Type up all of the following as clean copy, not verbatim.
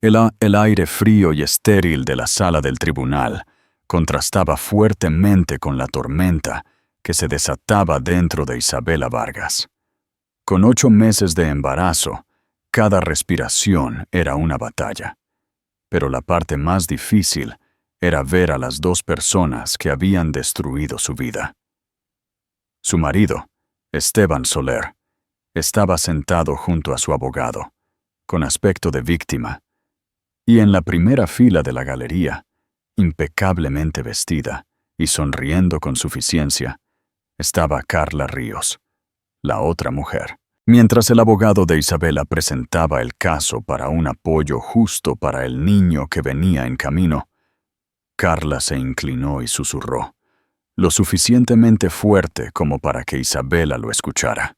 El aire frío y estéril de la sala del tribunal contrastaba fuertemente con la tormenta que se desataba dentro de Isabela Vargas. Con 8 meses de embarazo, cada respiración era una batalla. Pero la parte más difícil era ver a las 2 personas que habían destruido su vida. Su marido, Esteban Soler, estaba sentado junto a su abogado, con aspecto de víctima, y en la primera fila de la galería, impecablemente vestida y sonriendo con suficiencia, estaba Carla Ríos, la otra mujer. Mientras el abogado de Isabela presentaba el caso para un apoyo justo para el niño que venía en camino, Carla se inclinó y susurró, lo suficientemente fuerte como para que Isabela lo escuchara.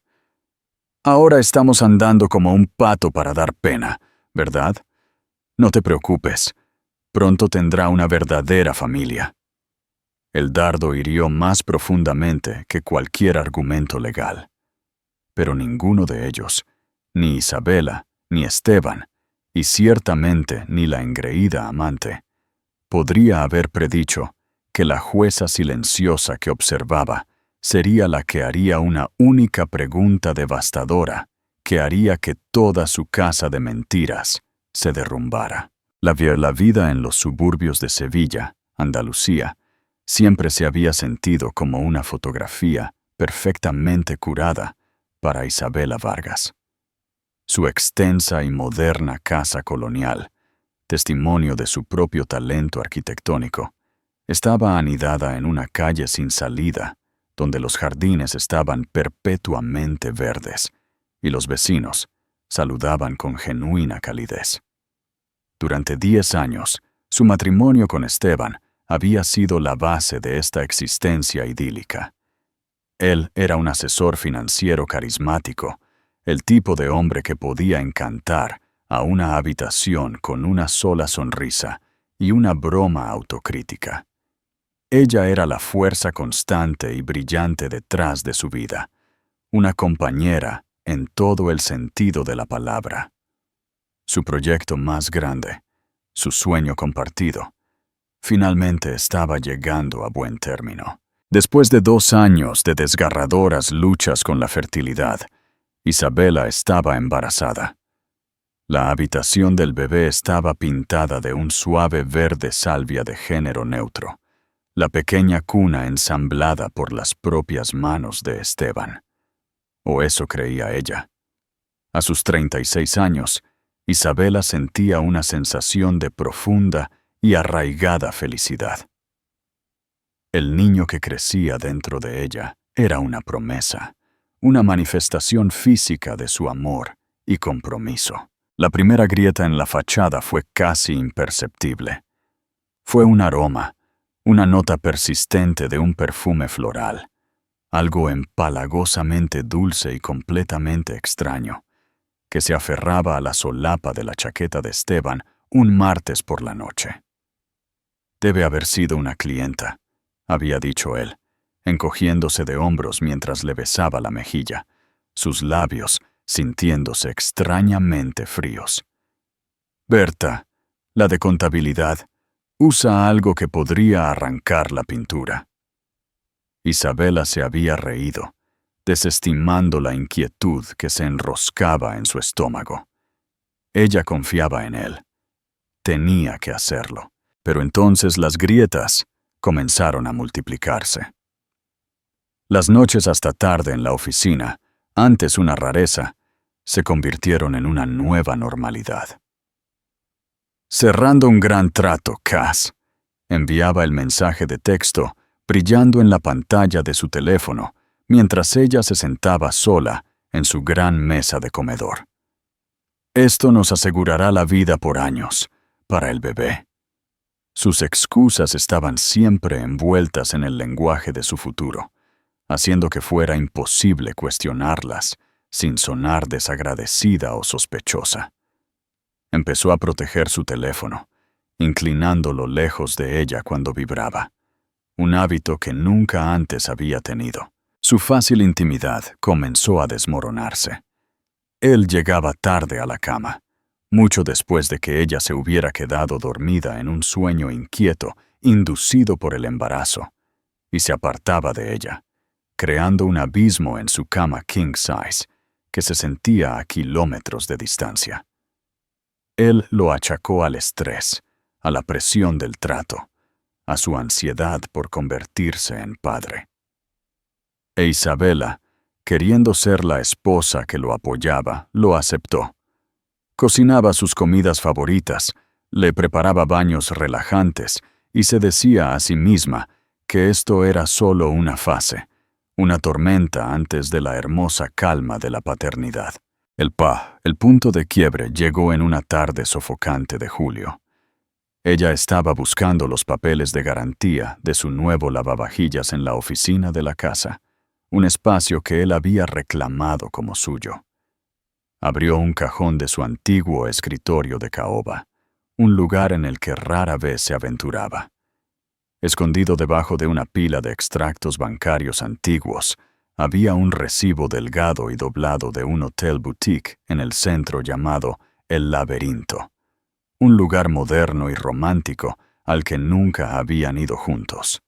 Ahora estamos andando como un pato para dar pena, ¿verdad? No te preocupes, pronto tendrá una verdadera familia. El dardo hirió más profundamente que cualquier argumento legal. Pero ninguno de ellos, ni Isabela, ni Esteban, y ciertamente ni la engreída amante, podría haber predicho que la jueza silenciosa que observaba sería la que haría una única pregunta devastadora que haría que toda su casa de mentiras se derrumbara. La vida en los suburbios de Sevilla, Andalucía, siempre se había sentido como una fotografía perfectamente curada para Isabela Vargas. Su extensa y moderna casa colonial, testimonio de su propio talento arquitectónico, estaba anidada en una calle sin salida, donde los jardines estaban perpetuamente verdes, y los vecinos saludaban con genuina calidez. Durante 10 años, su matrimonio con Esteban había sido la base de esta existencia idílica. Él era un asesor financiero carismático, el tipo de hombre que podía encantar a una habitación con una sola sonrisa y una broma autocrítica. Ella era la fuerza constante y brillante detrás de su vida, una compañera en todo el sentido de la palabra. Su proyecto más grande, su sueño compartido, finalmente estaba llegando a buen término. Después de 2 años de desgarradoras luchas con la fertilidad, Isabela estaba embarazada. La habitación del bebé estaba pintada de un suave verde salvia de género neutro, la pequeña cuna ensamblada por las propias manos de Esteban. O eso creía ella. A sus 36 años, Isabela sentía una sensación de profunda y arraigada felicidad. El niño que crecía dentro de ella era una promesa, una manifestación física de su amor y compromiso. La primera grieta en la fachada fue casi imperceptible. Fue un aroma, una nota persistente de un perfume floral, algo empalagosamente dulce y completamente extraño, que se aferraba a la solapa de la chaqueta de Esteban un martes por la noche. Debe haber sido una clienta, había dicho él, encogiéndose de hombros mientras le besaba la mejilla, sus labios sintiéndose extrañamente fríos. Berta, la de contabilidad, usa algo que podría arrancar la pintura. Isabela se había reído, desestimando la inquietud que se enroscaba en su estómago. Ella confiaba en él. Tenía que hacerlo. Pero entonces las grietas comenzaron a multiplicarse. Las noches hasta tarde en la oficina, antes una rareza, se convirtieron en una nueva normalidad. Cerrando un gran trato, Cass, enviaba el mensaje de texto brillando en la pantalla de su teléfono mientras ella se sentaba sola en su gran mesa de comedor. Esto nos asegurará la vida por años, para el bebé. Sus excusas estaban siempre envueltas en el lenguaje de su futuro, haciendo que fuera imposible cuestionarlas sin sonar desagradecida o sospechosa. Empezó a proteger su teléfono, inclinándolo lejos de ella cuando vibraba, un hábito que nunca antes había tenido. Su fácil intimidad comenzó a desmoronarse. Él llegaba tarde a la cama, mucho después de que ella se hubiera quedado dormida en un sueño inquieto inducido por el embarazo, y se apartaba de ella, creando un abismo en su cama king size, que se sentía a kilómetros de distancia. Él lo achacó al estrés, a la presión del trato, a su ansiedad por convertirse en padre. E Isabela, queriendo ser la esposa que lo apoyaba, lo aceptó. Cocinaba sus comidas favoritas, le preparaba baños relajantes y se decía a sí misma que esto era solo una fase, una tormenta antes de la hermosa calma de la paternidad. El punto de quiebre llegó en una tarde sofocante de julio. Ella estaba buscando los papeles de garantía de su nuevo lavavajillas en la oficina de la casa, un espacio que él había reclamado como suyo. Abrió un cajón de su antiguo escritorio de caoba, un lugar en el que rara vez se aventuraba. Escondido debajo de una pila de extractos bancarios antiguos, había un recibo delgado y doblado de un hotel boutique en el centro llamado El Laberinto, un lugar moderno y romántico al que nunca habían ido juntos.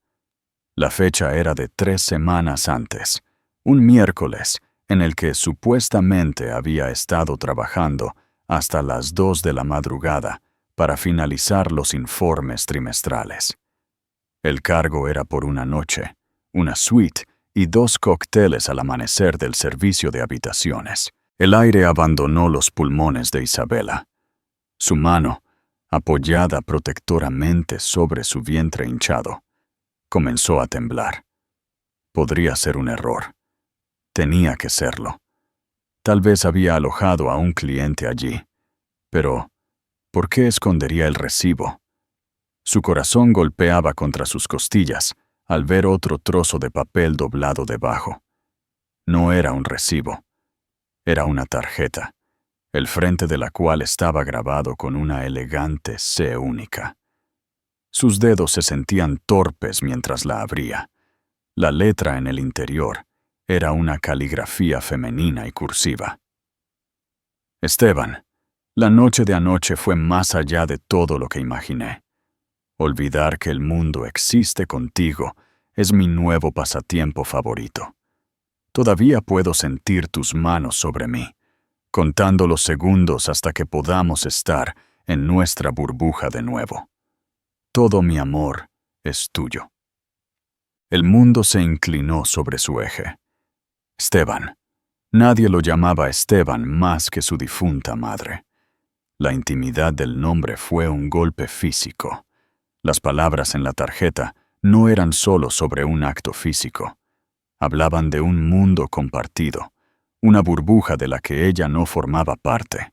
La fecha era de 3 semanas antes, un miércoles, en el que supuestamente había estado trabajando hasta las 2 de la madrugada para finalizar los informes trimestrales. El cargo era por una noche, una suite y 2 cócteles al amanecer del servicio de habitaciones. El aire abandonó los pulmones de Isabela. Su mano, apoyada protectoramente sobre su vientre hinchado, comenzó a temblar. Podría ser un error. Tenía que serlo. Tal vez había alojado a un cliente allí. Pero, ¿por qué escondería el recibo? Su corazón golpeaba contra sus costillas al ver otro trozo de papel doblado debajo. No era un recibo. Era una tarjeta, el frente de la cual estaba grabado con una elegante C única. Sus dedos se sentían torpes mientras la abría. La letra en el interior era una caligrafía femenina y cursiva. Esteban, la noche de anoche fue más allá de todo lo que imaginé. Olvidar que el mundo existe contigo es mi nuevo pasatiempo favorito. Todavía puedo sentir tus manos sobre mí, contando los segundos hasta que podamos estar en nuestra burbuja de nuevo. Todo mi amor es tuyo. El mundo se inclinó sobre su eje. Esteban. Nadie lo llamaba Esteban más que su difunta madre. La intimidad del nombre fue un golpe físico. Las palabras en la tarjeta no eran solo sobre un acto físico. Hablaban de un mundo compartido, una burbuja de la que ella no formaba parte.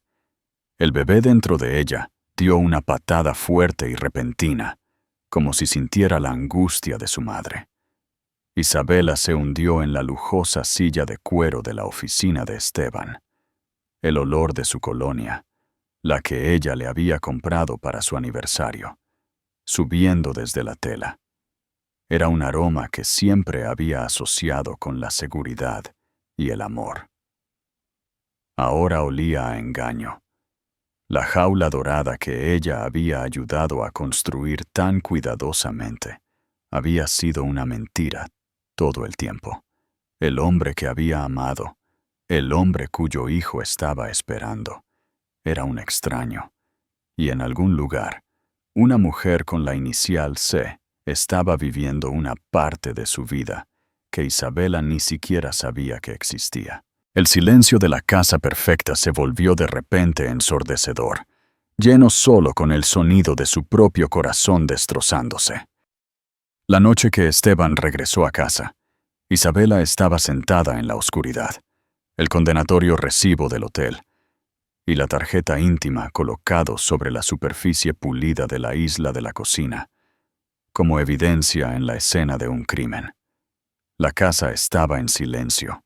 El bebé dentro de ella dio una patada fuerte y repentina, como si sintiera la angustia de su madre. Isabela se hundió en la lujosa silla de cuero de la oficina de Esteban. El olor de su colonia, la que ella le había comprado para su aniversario, subiendo desde la tela. Era un aroma que siempre había asociado con la seguridad y el amor. Ahora olía a engaño. La jaula dorada que ella había ayudado a construir tan cuidadosamente había sido una mentira todo el tiempo. El hombre que había amado, el hombre cuyo hijo estaba esperando, era un extraño, y en algún lugar, una mujer con la inicial C estaba viviendo una parte de su vida que Isabela ni siquiera sabía que existía. El silencio de la casa perfecta se volvió de repente ensordecedor, lleno solo con el sonido de su propio corazón destrozándose. La noche que Esteban regresó a casa, Isabela estaba sentada en la oscuridad, el condenatorio recibo del hotel y la tarjeta íntima colocados sobre la superficie pulida de la isla de la cocina, como evidencia en la escena de un crimen. La casa estaba en silencio,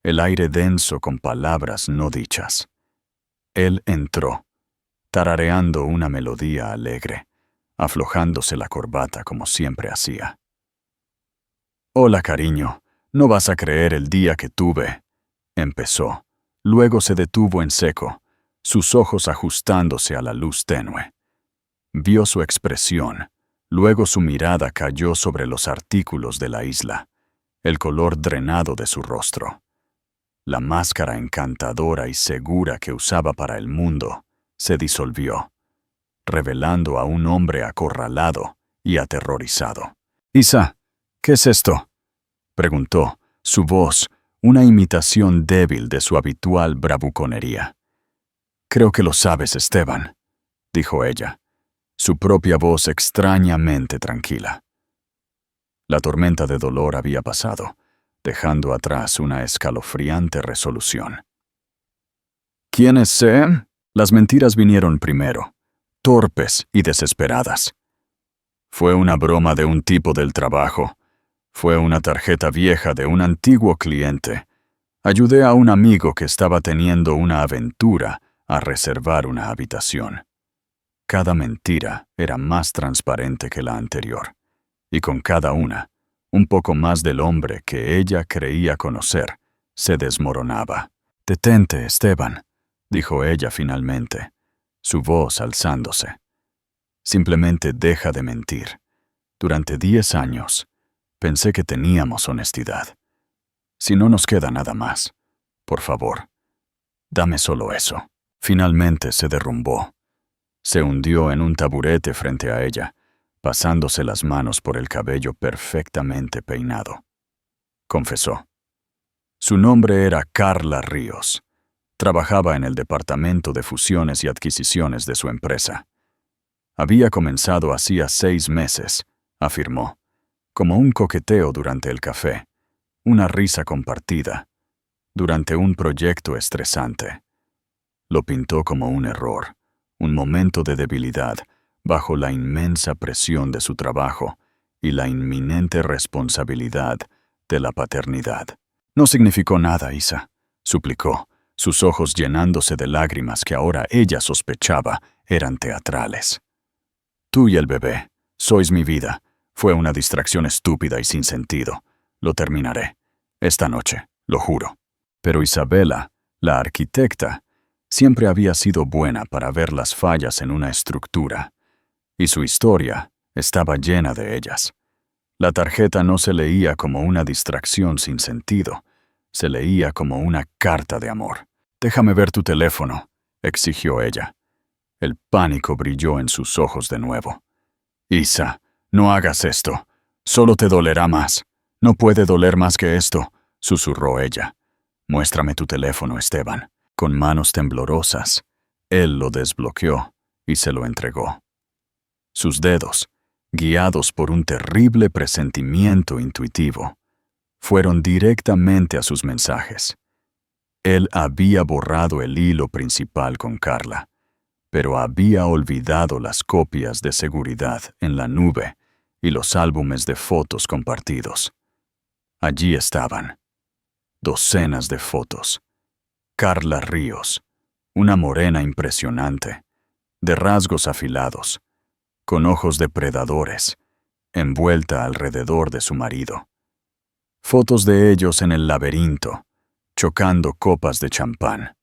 el aire denso con palabras no dichas. Él entró, tarareando una melodía alegre, aflojándose la corbata como siempre hacía. «Hola, cariño, no vas a creer el día que tuve», empezó. Luego se detuvo en seco, sus ojos ajustándose a la luz tenue. Vio su expresión, luego su mirada cayó sobre los artículos de la isla, el color drenado de su rostro. La máscara encantadora y segura que usaba para el mundo se disolvió, revelando a un hombre acorralado y aterrorizado. «Isa, ¿qué es esto?», preguntó, su voz una imitación débil de su habitual bravuconería. «Creo que lo sabes, Esteban», dijo ella, su propia voz extrañamente tranquila. La tormenta de dolor había pasado, dejando atrás una escalofriante resolución. «¿Quiénes sean?». Las mentiras vinieron primero, torpes y desesperadas. Fue una broma de un tipo del trabajo. Fue una tarjeta vieja de un antiguo cliente. Ayudé a un amigo que estaba teniendo una aventura a reservar una habitación. Cada mentira era más transparente que la anterior, y con cada una, un poco más del hombre que ella creía conocer se desmoronaba. «Detente, Esteban», dijo ella finalmente, su voz alzándose. «Simplemente deja de mentir. Durante 10 años, pensé que teníamos honestidad. Si no nos queda nada más, por favor, dame solo eso». Finalmente se derrumbó. Se hundió en un taburete frente a ella, pasándose las manos por el cabello perfectamente peinado. Confesó. Su nombre era Carla Ríos. Trabajaba en el departamento de fusiones y adquisiciones de su empresa. Había comenzado hacía 6 meses, afirmó, como un coqueteo durante el café, una risa compartida, durante un proyecto estresante. Lo pintó como un error, un momento de debilidad bajo la inmensa presión de su trabajo y la inminente responsabilidad de la paternidad. «No significó nada, Isa», suplicó, sus ojos llenándose de lágrimas que ahora ella sospechaba eran teatrales. «Tú y el bebé, sois mi vida. Fue una distracción estúpida y sin sentido. Lo terminaré. Esta noche, lo juro». Pero Isabela, la arquitecta, siempre había sido buena para ver las fallas en una estructura, y su historia estaba llena de ellas. La tarjeta no se leía como una distracción sin sentido, se leía como una carta de amor. «Déjame ver tu teléfono», exigió ella. El pánico brilló en sus ojos de nuevo. «Isa, no hagas esto. Solo te dolerá más. No puede doler más que esto», susurró ella. «Muéstrame tu teléfono, Esteban». Con manos temblorosas, él lo desbloqueó y se lo entregó. Sus dedos, guiados por un terrible presentimiento intuitivo, fueron directamente a sus mensajes. Él había borrado el hilo principal con Carla, pero había olvidado las copias de seguridad en la nube y los álbumes de fotos compartidos. Allí estaban, docenas de fotos. Carla Ríos, una morena impresionante, de rasgos afilados, con ojos depredadores, envuelta alrededor de su marido. Fotos de ellos en el laberinto, chocando copas de champán.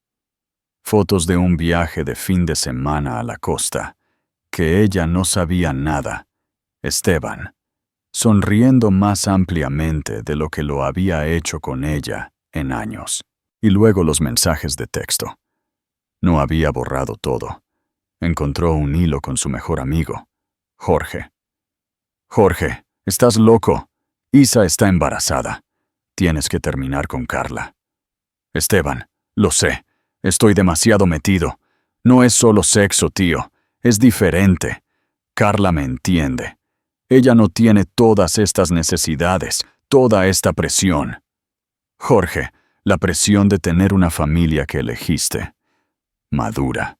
Fotos de un viaje de fin de semana a la costa, que ella no sabía nada. Esteban, sonriendo más ampliamente de lo que lo había hecho con ella en años. Y luego los mensajes de texto. No había borrado todo. Encontró un hilo con su mejor amigo, Jorge. «Jorge, estás loco. Isa está embarazada. Tienes que terminar con Carla». «Esteban, lo sé. Estoy demasiado metido. No es solo sexo, tío. Es diferente. Carla me entiende. Ella no tiene todas estas necesidades, toda esta presión. Jorge, la presión de tener una familia que elegiste. Madura.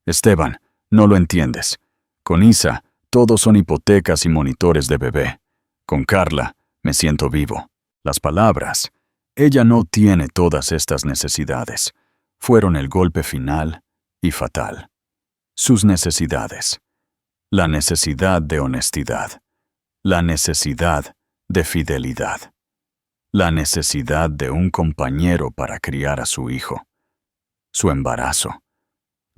Esteban, no lo entiendes. Con Isa, todos son hipotecas y monitores de bebé. Con Carla, me siento vivo». Las palabras, «ella no tiene todas estas necesidades», fueron el golpe final y fatal. Sus necesidades. La necesidad de honestidad. La necesidad de fidelidad. La necesidad de un compañero para criar a su hijo. Su embarazo.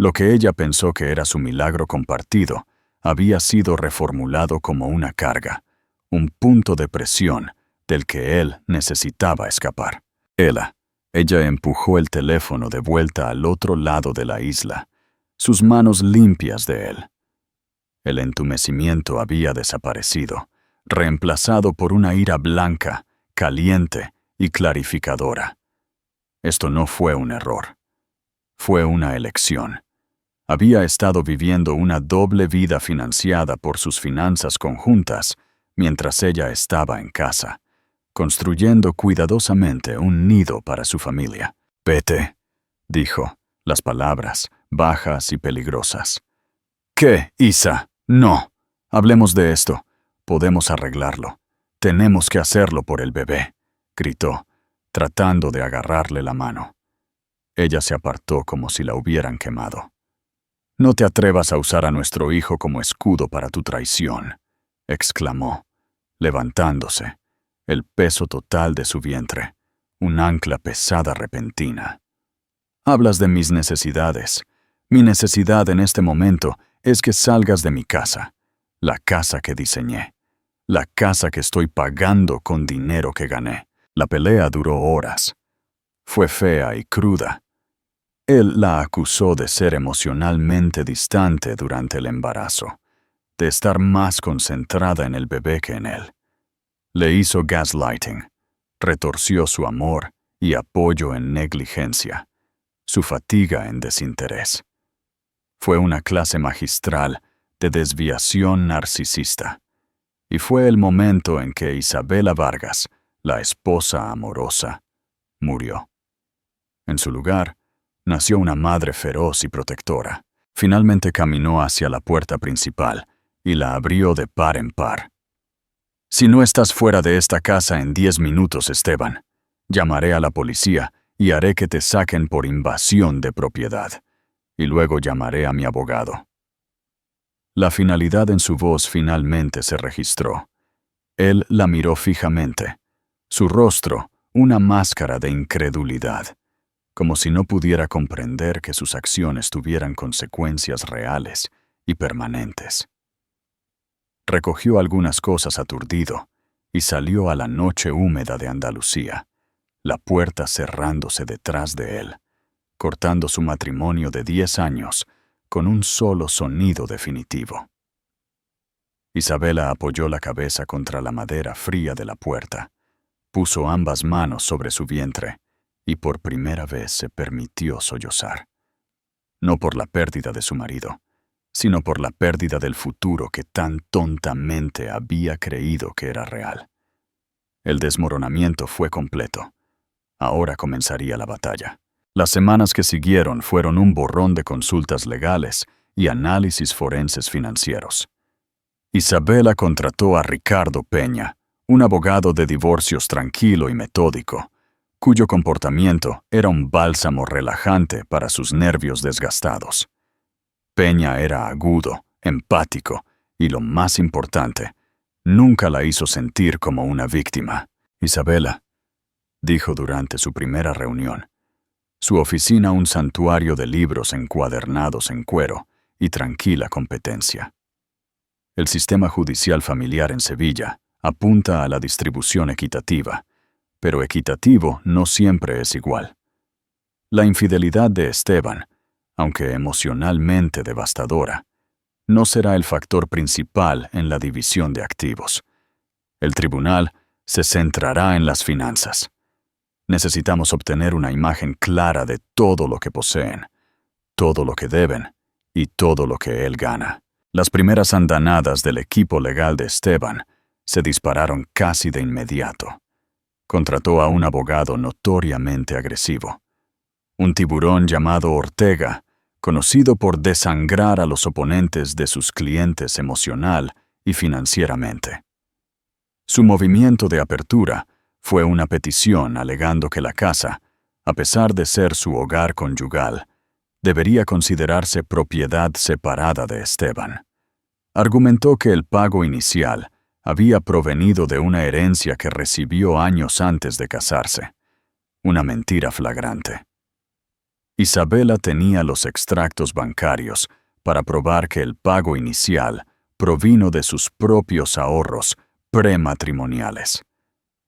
Lo que ella pensó que era su milagro compartido había sido reformulado como una carga, un punto de presión del que él necesitaba escapar. Ella empujó el teléfono de vuelta al otro lado de la isla, sus manos limpias de él. El entumecimiento había desaparecido, reemplazado por una ira blanca, caliente y clarificadora. Esto no fue un error. Fue una elección. Había estado viviendo una doble vida financiada por sus finanzas conjuntas mientras ella estaba en casa, construyendo cuidadosamente un nido para su familia. «Vete», dijo, las palabras bajas y peligrosas. «¿Qué, Isa? No. Hablemos de esto. Podemos arreglarlo. Tenemos que hacerlo por el bebé», gritó, tratando de agarrarle la mano. Ella se apartó como si la hubieran quemado. «No te atrevas a usar a nuestro hijo como escudo para tu traición», exclamó, levantándose, el peso total de su vientre, un ancla pesada repentina. «Hablas de mis necesidades. Mi necesidad en este momento es que salgas de mi casa, la casa que diseñé, la casa que estoy pagando con dinero que gané». La pelea duró horas. Fue fea y cruda. Él la acusó de ser emocionalmente distante durante el embarazo, de estar más concentrada en el bebé que en él. Le hizo gaslighting, retorció su amor y apoyo en negligencia, su fatiga en desinterés. Fue una clase magistral de desviación narcisista, y fue el momento en que Isabela Vargas, la esposa amorosa, murió. En su lugar, nació una madre feroz y protectora. Finalmente caminó hacia la puerta principal y la abrió de par en par. «Si no estás fuera de esta casa en 10 minutos, Esteban, llamaré a la policía y haré que te saquen por invasión de propiedad. Y luego llamaré a mi abogado». La finalidad en su voz finalmente se registró. Él la miró fijamente. Su rostro, una máscara de incredulidad, como si no pudiera comprender que sus acciones tuvieran consecuencias reales y permanentes. Recogió algunas cosas aturdido y salió a la noche húmeda de Andalucía, la puerta cerrándose detrás de él, cortando su matrimonio de 10 años con un solo sonido definitivo. Isabela apoyó la cabeza contra la madera fría de la puerta, puso ambas manos sobre su vientre y por primera vez se permitió sollozar. No por la pérdida de su marido, sino por la pérdida del futuro que tan tontamente había creído que era real. El desmoronamiento fue completo. Ahora comenzaría la batalla. Las semanas que siguieron fueron un borrón de consultas legales y análisis forenses financieros. Isabela contrató a Ricardo Peña, un abogado de divorcios tranquilo y metódico, cuyo comportamiento era un bálsamo relajante para sus nervios desgastados. Peña era agudo, empático y, lo más importante, nunca la hizo sentir como una víctima. «Isabela», dijo durante su primera reunión, su oficina un santuario de libros encuadernados en cuero y tranquila competencia. El sistema judicial familiar en Sevilla apunta a la distribución equitativa, pero equitativo no siempre es igual. La infidelidad de Esteban, aunque emocionalmente devastadora, no será el factor principal en la división de activos. El tribunal se centrará en las finanzas. Necesitamos obtener una imagen clara de todo lo que poseen, todo lo que deben y todo lo que él gana. Las primeras andanadas del equipo legal de Esteban se dispararon casi de inmediato. Contrató a un abogado notoriamente agresivo, un tiburón llamado Ortega, conocido por desangrar a los oponentes de sus clientes emocional y financieramente. Su movimiento de apertura fue una petición alegando que la casa, a pesar de ser su hogar conyugal, debería considerarse propiedad separada de Esteban. Argumentó que el pago inicial había provenido de una herencia que recibió años antes de casarse, una mentira flagrante. Isabela tenía los extractos bancarios para probar que el pago inicial provino de sus propios ahorros prematrimoniales,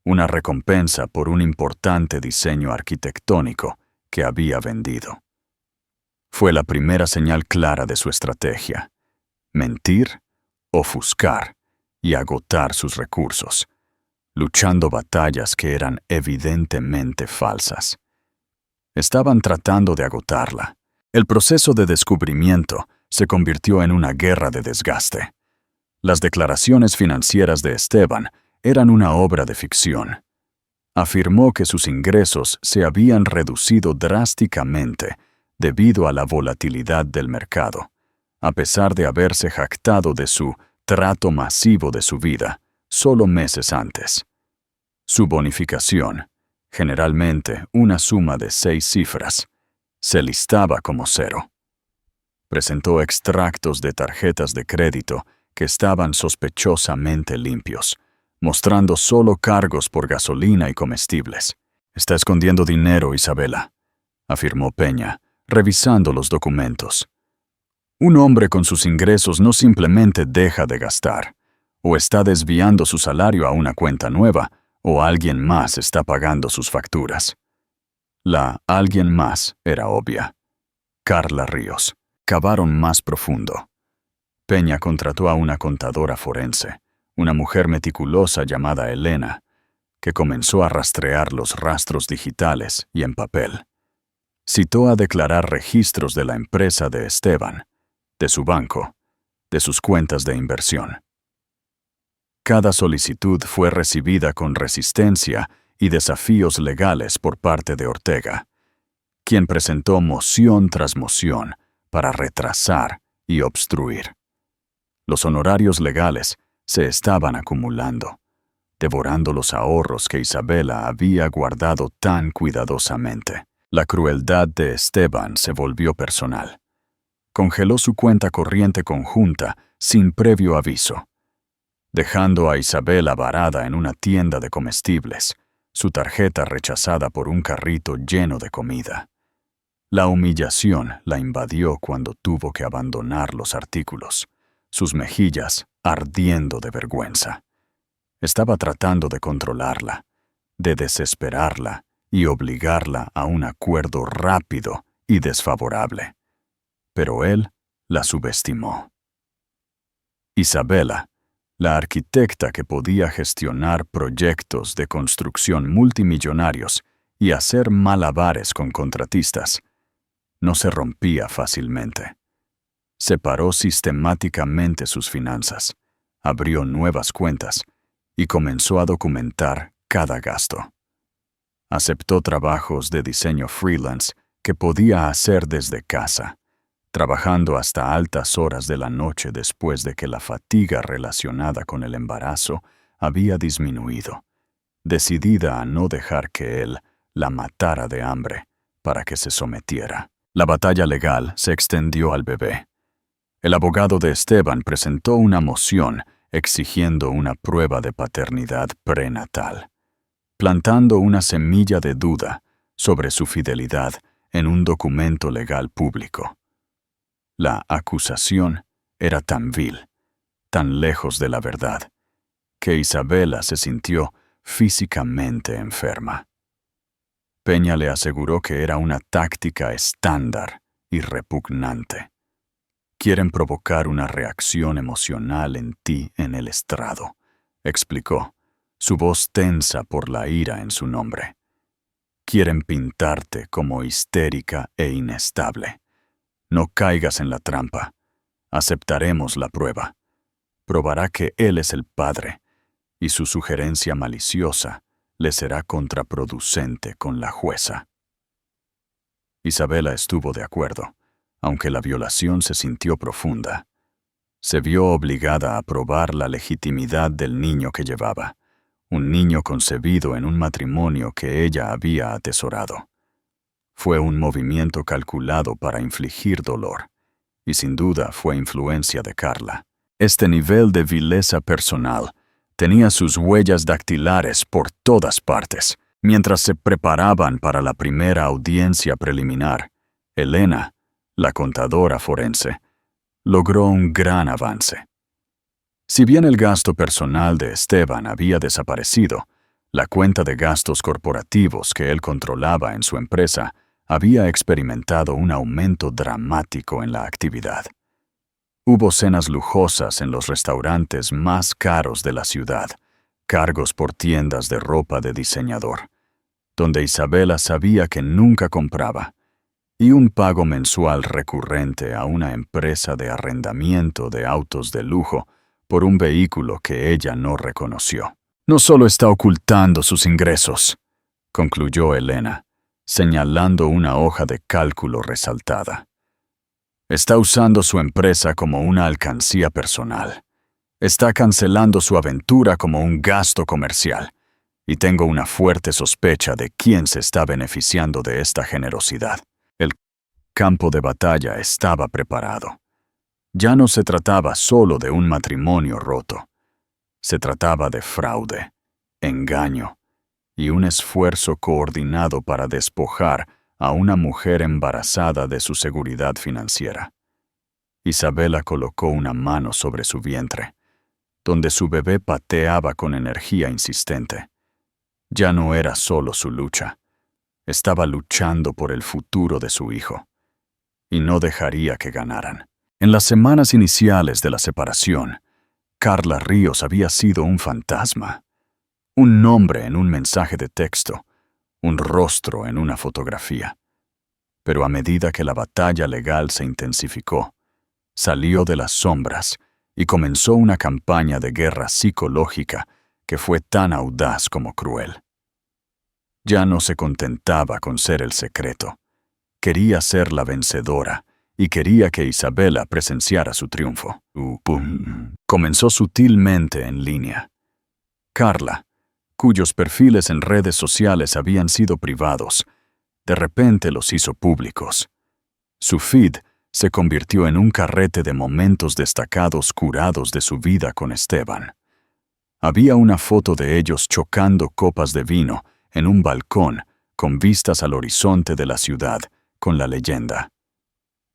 una recompensa por un importante diseño arquitectónico que había vendido. Fue la primera señal clara de su estrategia: mentir, ofuscar y agotar sus recursos, luchando batallas que eran evidentemente falsas. Estaban tratando de agotarla. El proceso de descubrimiento se convirtió en una guerra de desgaste. Las declaraciones financieras de Esteban eran una obra de ficción. Afirmó que sus ingresos se habían reducido drásticamente debido a la volatilidad del mercado, a pesar de haberse jactado de su trato masivo de su vida solo meses antes. Su bonificación, generalmente una suma de 6 cifras, se listaba como 0. Presentó extractos de tarjetas de crédito que estaban sospechosamente limpios, mostrando solo cargos por gasolina y comestibles. «Está escondiendo dinero, Isabela», afirmó Peña, revisando los documentos. Un hombre con sus ingresos no simplemente deja de gastar, o está desviando su salario a una cuenta nueva, o alguien más está pagando sus facturas. La alguien más era obvia: Carla Ríos. Cavaron más profundo. Peña contrató a una contadora forense, una mujer meticulosa llamada Elena, que comenzó a rastrear los rastros digitales y en papel. Citó a declarar registros de la empresa de Esteban, de su banco, de sus cuentas de inversión. Cada solicitud fue recibida con resistencia y desafíos legales por parte de Ortega, quien presentó moción tras moción para retrasar y obstruir. Los honorarios legales se estaban acumulando, devorando los ahorros que Isabela había guardado tan cuidadosamente. La crueldad de Esteban se volvió personal. Congeló su cuenta corriente conjunta sin previo aviso, dejando a Isabela varada en una tienda de comestibles, su tarjeta rechazada por un carrito lleno de comida. La humillación la invadió cuando tuvo que abandonar los artículos, sus mejillas ardiendo de vergüenza. Estaba tratando de controlarla, de desesperarla y obligarla a un acuerdo rápido y desfavorable. Pero él la subestimó. Isabela, la arquitecta que podía gestionar proyectos de construcción multimillonarios y hacer malabares con contratistas, no se rompía fácilmente. Separó sistemáticamente sus finanzas, abrió nuevas cuentas y comenzó a documentar cada gasto. Aceptó trabajos de diseño freelance que podía hacer desde casa, trabajando hasta altas horas de la noche después de que la fatiga relacionada con el embarazo había disminuido, decidida a no dejar que él la matara de hambre para que se sometiera. La batalla legal se extendió al bebé. El abogado de Esteban presentó una moción exigiendo una prueba de paternidad prenatal, plantando una semilla de duda sobre su fidelidad en un documento legal público. La acusación era tan vil, tan lejos de la verdad, que Isabela se sintió físicamente enferma. Peña le aseguró que era una táctica estándar y repugnante. «Quieren provocar una reacción emocional en ti en el estrado», explicó, su voz tensa por la ira en su nombre. «Quieren pintarte como histérica e inestable. No caigas en la trampa. Aceptaremos la prueba. Probará que él es el padre, y su sugerencia maliciosa le será contraproducente con la jueza». Isabela estuvo de acuerdo, aunque la violación se sintió profunda. Se vio obligada a probar la legitimidad del niño que llevaba, un niño concebido en un matrimonio que ella había atesorado. Fue un movimiento calculado para infligir dolor, y sin duda fue influencia de Carla. Este nivel de vileza personal tenía sus huellas dactilares por todas partes. Mientras se preparaban para la primera audiencia preliminar, Elena, la contadora forense, logró un gran avance. Si bien el gasto personal de Esteban había desaparecido, la cuenta de gastos corporativos que él controlaba en su empresa había experimentado un aumento dramático en la actividad. Hubo cenas lujosas en los restaurantes más caros de la ciudad, cargos por tiendas de ropa de diseñador, donde Isabela sabía que nunca compraba, y un pago mensual recurrente a una empresa de arrendamiento de autos de lujo por un vehículo que ella no reconoció. No solo está ocultando sus ingresos, concluyó Elena, señalando una hoja de cálculo resaltada. Está usando su empresa como una alcancía personal. Está cancelando su aventura como un gasto comercial. Y tengo una fuerte sospecha de quién se está beneficiando de esta generosidad. El campo de batalla estaba preparado. Ya no se trataba solo de un matrimonio roto. Se trataba de fraude, engaño y un esfuerzo coordinado para despojar a una mujer embarazada de su seguridad financiera. Isabela colocó una mano sobre su vientre, donde su bebé pateaba con energía insistente. Ya no era solo su lucha. Estaba luchando por el futuro de su hijo. Y no dejaría que ganaran. En las semanas iniciales de la separación, Carla Ríos había sido un fantasma. Un nombre en un mensaje de texto, un rostro en una fotografía. Pero a medida que la batalla legal se intensificó, salió de las sombras y comenzó una campaña de guerra psicológica que fue tan audaz como cruel. Ya no se contentaba con ser el secreto. Quería ser la vencedora y quería que Isabela presenciara su triunfo. Comenzó sutilmente en línea. Carla, cuyos perfiles en redes sociales habían sido privados, de repente los hizo públicos. Su feed se convirtió en un carrete de momentos destacados curados de su vida con Esteban. Había una foto de ellos chocando copas de vino en un balcón con vistas al horizonte de la ciudad, con la leyenda: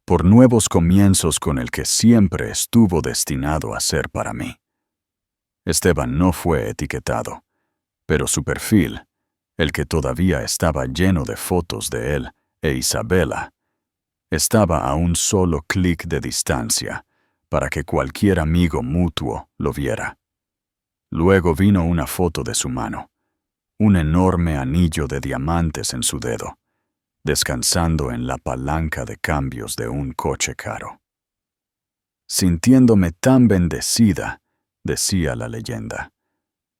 por nuevos comienzos con el que siempre estuvo destinado a ser para mí. Esteban no fue etiquetado, pero su perfil, el que todavía estaba lleno de fotos de él e Isabela, estaba a un solo clic de distancia para que cualquier amigo mutuo lo viera. Luego vino una foto de su mano, un enorme anillo de diamantes en su dedo, descansando en la palanca de cambios de un coche caro. Sintiéndome tan bendecida, decía la leyenda,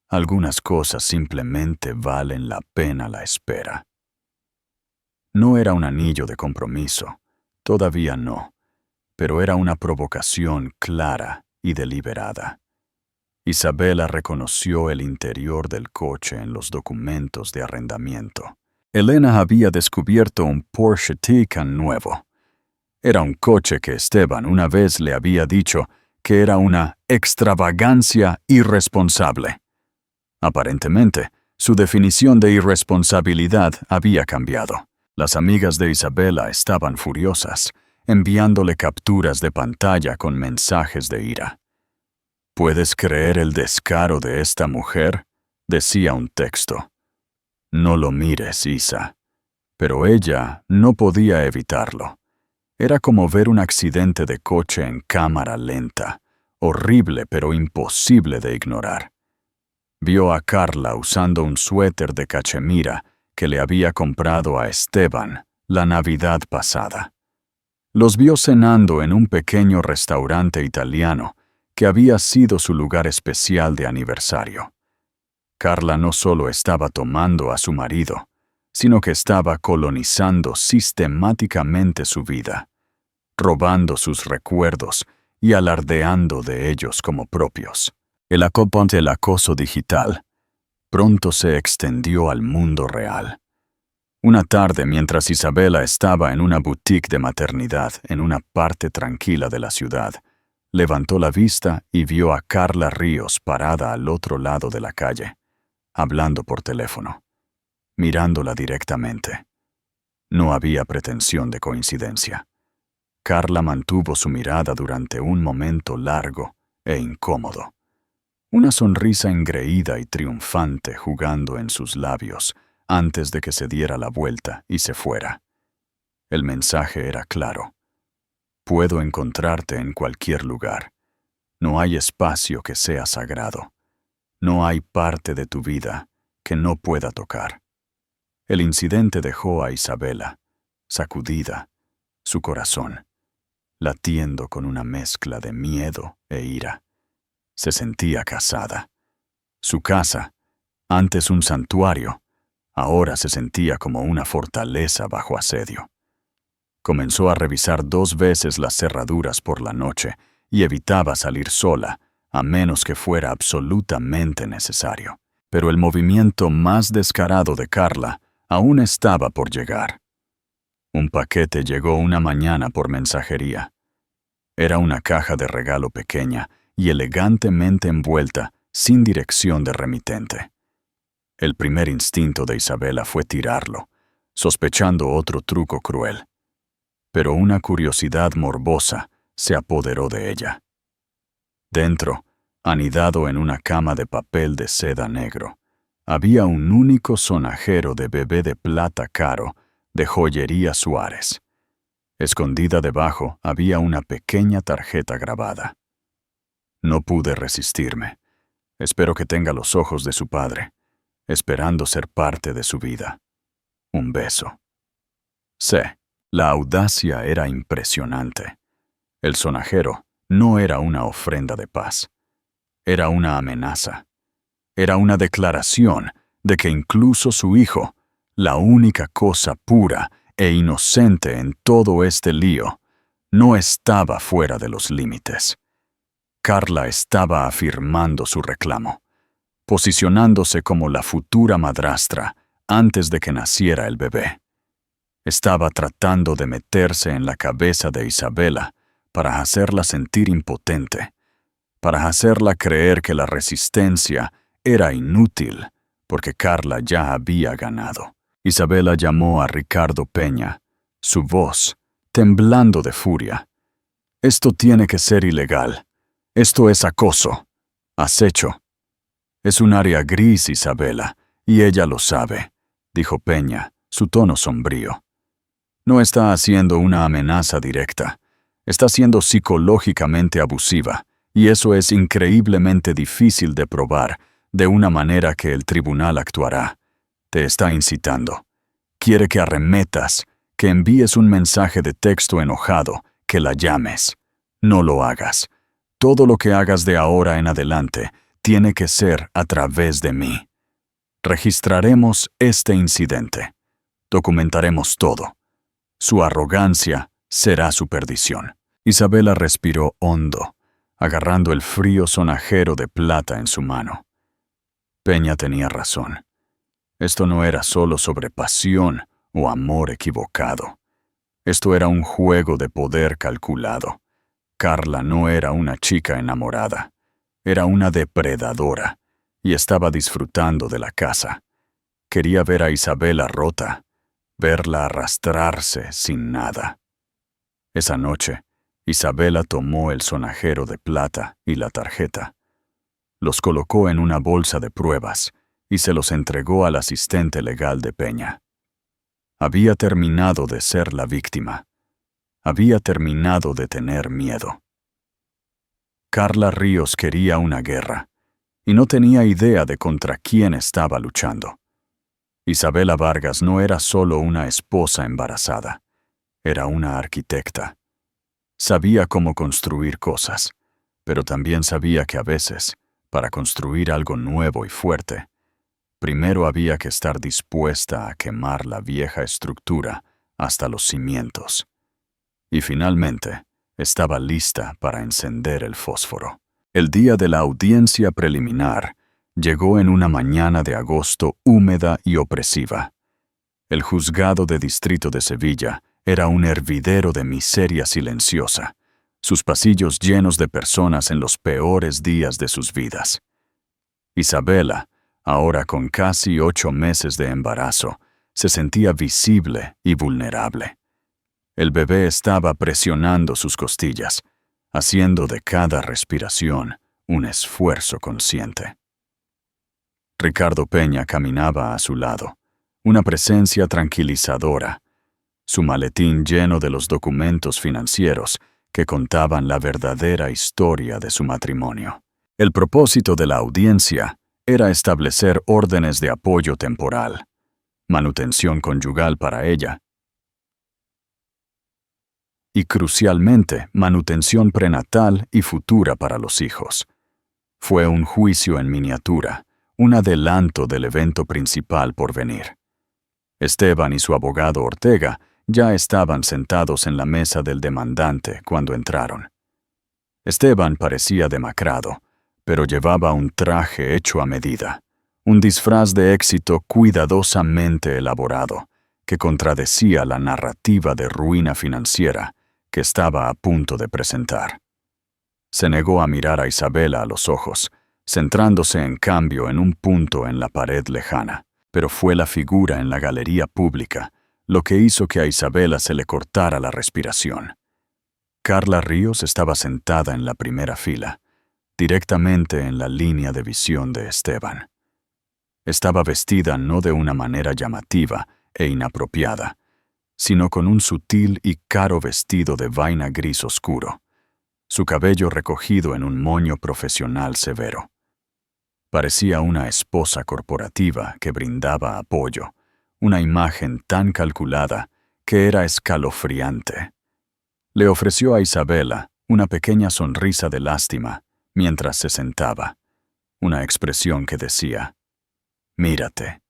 algunas cosas simplemente valen la pena la espera. No era un anillo de compromiso, todavía no, pero era una provocación clara y deliberada. Isabela reconoció el interior del coche en los documentos de arrendamiento. Elena había descubierto un Porsche Taycan nuevo. Era un coche que Esteban una vez le había dicho que era una extravagancia irresponsable. Aparentemente, su definición de irresponsabilidad había cambiado. Las amigas de Isabela estaban furiosas, enviándole capturas de pantalla con mensajes de ira. ¿Puedes creer el descaro de esta mujer?, decía un texto. No lo mires, Isa. Pero ella no podía evitarlo. Era como ver un accidente de coche en cámara lenta, horrible pero imposible de ignorar. Vio a Carla usando un suéter de cachemira que le había comprado a Esteban la Navidad pasada. Los vio cenando en un pequeño restaurante italiano que había sido su lugar especial de aniversario. Carla no solo estaba tomando a su marido, sino que estaba colonizando sistemáticamente su vida, robando sus recuerdos y alardeando de ellos como propios. El acoso digital pronto se extendió al mundo real. Una tarde, mientras Isabela estaba en una boutique de maternidad en una parte tranquila de la ciudad, levantó la vista y vio a Carla Ríos parada al otro lado de la calle, hablando por teléfono, mirándola directamente. No había pretensión de coincidencia. Carla mantuvo su mirada durante un momento largo e incómodo. Una sonrisa engreída y triunfante jugando en sus labios antes de que se diera la vuelta y se fuera. El mensaje era claro. Puedo encontrarte en cualquier lugar. No hay espacio que sea sagrado. No hay parte de tu vida que no pueda tocar. El incidente dejó a Isabela, sacudida, su corazón, latiendo con una mezcla de miedo e ira. Se sentía casada. Su casa, antes un santuario, ahora se sentía como una fortaleza bajo asedio. Comenzó a revisar 2 veces las cerraduras por la noche y evitaba salir sola, a menos que fuera absolutamente necesario. Pero el movimiento más descarado de Carla aún estaba por llegar. Un paquete llegó una mañana por mensajería. Era una caja de regalo pequeña y elegantemente envuelta, sin dirección de remitente. El primer instinto de Isabela fue tirarlo, sospechando otro truco cruel. Pero una curiosidad morbosa se apoderó de ella. Dentro, anidado en una cama de papel de seda negro, había un único sonajero de bebé de plata caro de Joyería Suárez. Escondida debajo había una pequeña tarjeta grabada. No pude resistirme. Espero que tenga los ojos de su padre, esperando ser parte de su vida. Un beso. Sé, la audacia era impresionante. El sonajero no era una ofrenda de paz. Era una amenaza. Era una declaración de que incluso su hijo, la única cosa pura e inocente en todo este lío, no estaba fuera de los límites. Carla estaba afirmando su reclamo, posicionándose como la futura madrastra antes de que naciera el bebé. Estaba tratando de meterse en la cabeza de Isabela para hacerla sentir impotente, para hacerla creer que la resistencia era inútil porque Carla ya había ganado. Isabela llamó a Ricardo Peña, su voz temblando de furia. Esto tiene que ser ilegal. Esto es acoso, acecho. Es un área gris, Isabela, y ella lo sabe, dijo Peña, su tono sombrío. No está haciendo una amenaza directa. Está siendo psicológicamente abusiva, y eso es increíblemente difícil de probar de una manera que el tribunal actuará. Te está incitando. Quiere que arremetas, que envíes un mensaje de texto enojado, que la llames. No lo hagas. Todo lo que hagas de ahora en adelante tiene que ser a través de mí. Registraremos este incidente. Documentaremos todo. Su arrogancia será su perdición. Isabela respiró hondo, agarrando el frío sonajero de plata en su mano. Peña tenía razón. Esto no era solo sobre pasión o amor equivocado. Esto era un juego de poder calculado. Carla no era una chica enamorada. Era una depredadora y estaba disfrutando de la casa. Quería ver a Isabela rota, verla arrastrarse sin nada. Esa noche, Isabela tomó el sonajero de plata y la tarjeta. Los colocó en una bolsa de pruebas y se los entregó al asistente legal de Peña. Había terminado de ser la víctima. Había terminado de tener miedo. Carla Ríos quería una guerra y no tenía idea de contra quién estaba luchando. Isabela Vargas no era solo una esposa embarazada, era una arquitecta. Sabía cómo construir cosas, pero también sabía que a veces, para construir algo nuevo y fuerte, primero había que estar dispuesta a quemar la vieja estructura hasta los cimientos. Y finalmente, estaba lista para encender el fósforo. El día de la audiencia preliminar llegó en una mañana de agosto húmeda y opresiva. El juzgado de distrito de Sevilla era un hervidero de miseria silenciosa, sus pasillos llenos de personas en los peores días de sus vidas. Isabela, ahora con casi 8 meses de embarazo, Se sentía visible y vulnerable. El bebé estaba presionando sus costillas, haciendo de cada respiración un esfuerzo consciente. Ricardo Peña caminaba a su lado, una presencia tranquilizadora, su maletín lleno de los documentos financieros que contaban la verdadera historia de su matrimonio. El propósito de la audiencia era establecer órdenes de apoyo temporal, manutención conyugal para ella y, crucialmente, manutención prenatal y futura para los hijos. Fue un juicio en miniatura, un adelanto del evento principal por venir. Esteban y su abogado Ortega ya estaban sentados en la mesa del demandante cuando entraron. Esteban parecía demacrado, pero llevaba un traje hecho a medida, un disfraz de éxito cuidadosamente elaborado, que contradecía la narrativa de ruina financiera que estaba a punto de presentar. Se negó a mirar a Isabela a los ojos, centrándose en cambio en un punto en la pared lejana, pero fue la figura en la galería pública lo que hizo que a Isabela se le cortara la respiración. Carla Ríos estaba sentada en la primera fila, directamente en la línea de visión de Esteban. Estaba vestida no de una manera llamativa e inapropiada, sino con un sutil y caro vestido de vaina gris oscuro, su cabello recogido en un moño profesional severo. Parecía una esposa corporativa que brindaba apoyo, una imagen tan calculada que era escalofriante. Le ofreció a Isabela una pequeña sonrisa de lástima mientras se sentaba, una expresión que decía: «Mírate,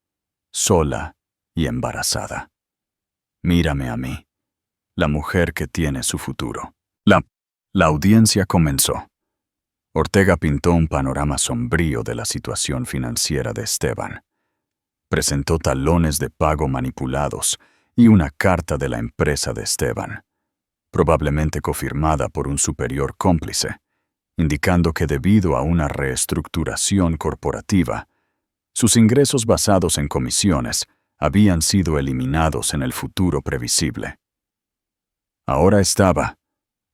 sola y embarazada. Mírame a mí, la mujer que tiene su futuro». La audiencia comenzó. Ortega pintó un panorama sombrío de la situación financiera de Esteban. Presentó talones de pago manipulados y una carta de la empresa de Esteban, probablemente cofirmada por un superior cómplice, indicando que debido a una reestructuración corporativa, sus ingresos basados en comisiones habían sido eliminados en el futuro previsible. Ahora estaba,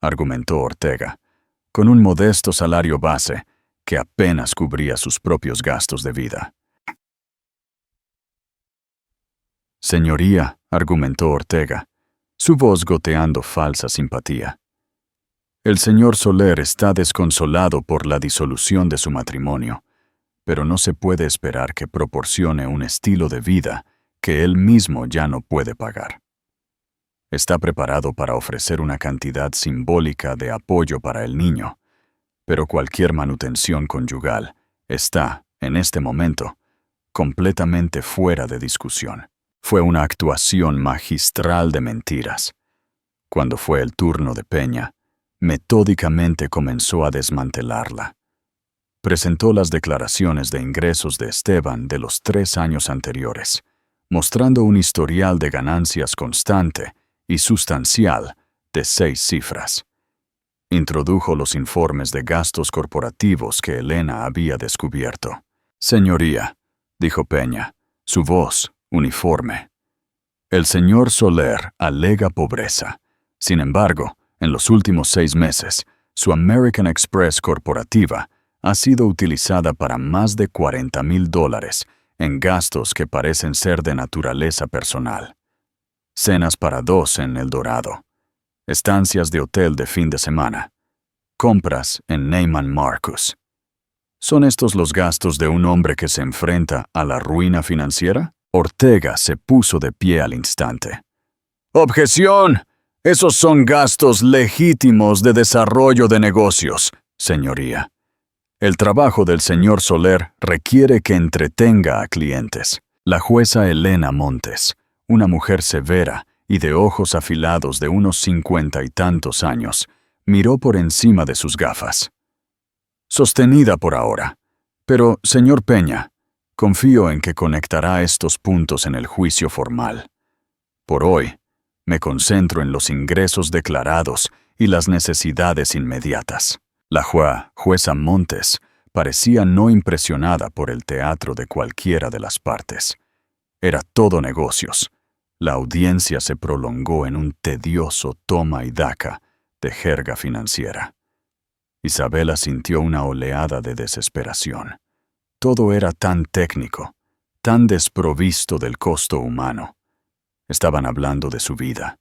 argumentó Ortega, con un modesto salario base que apenas cubría sus propios gastos de vida. «Señoría», argumentó Ortega, su voz goteando falsa simpatía, «el señor Soler está desconsolado por la disolución de su matrimonio, pero no se puede esperar que proporcione un estilo de vida que él mismo ya no puede pagar. Está preparado para ofrecer una cantidad simbólica de apoyo para el niño, pero cualquier manutención conyugal está, en este momento, completamente fuera de discusión». Fue una actuación magistral de mentiras. Cuando fue el turno de Peña, metódicamente comenzó a desmantelarla. Presentó las declaraciones de ingresos de Esteban de los 3 años anteriores, mostrando un historial de ganancias constante y sustancial de 6 cifras. Introdujo los informes de gastos corporativos que Elena había descubierto. «Señoría», dijo Peña, su voz uniforme, «el señor Soler alega pobreza. Sin embargo, en los últimos 6 meses, su American Express corporativa ha sido utilizada para más de $40,000 en gastos que parecen ser de naturaleza personal. Cenas para 2 en El Dorado, estancias de hotel de fin de semana, compras en Neiman Marcus. ¿Son estos los gastos de un hombre que se enfrenta a la ruina financiera?» Ortega se puso de pie al instante. «¡Objeción! Esos son gastos legítimos de desarrollo de negocios, señoría. El trabajo del señor Soler requiere que entretenga a clientes». La jueza Elena Montes, una mujer severa y de ojos afilados de unos 50 y tantos años, miró por encima de sus gafas. «Sostenida por ahora. Pero, señor Peña, confío en que conectará estos puntos en el juicio formal. Por hoy, me concentro en los ingresos declarados y las necesidades inmediatas». La jueza Montes parecía no impresionada por el teatro de cualquiera de las partes. Era todo negocios. La audiencia se prolongó en un tedioso toma y daca de jerga financiera. Isabela sintió una oleada de desesperación. Todo era tan técnico, tan desprovisto del costo humano. Estaban hablando de su vida,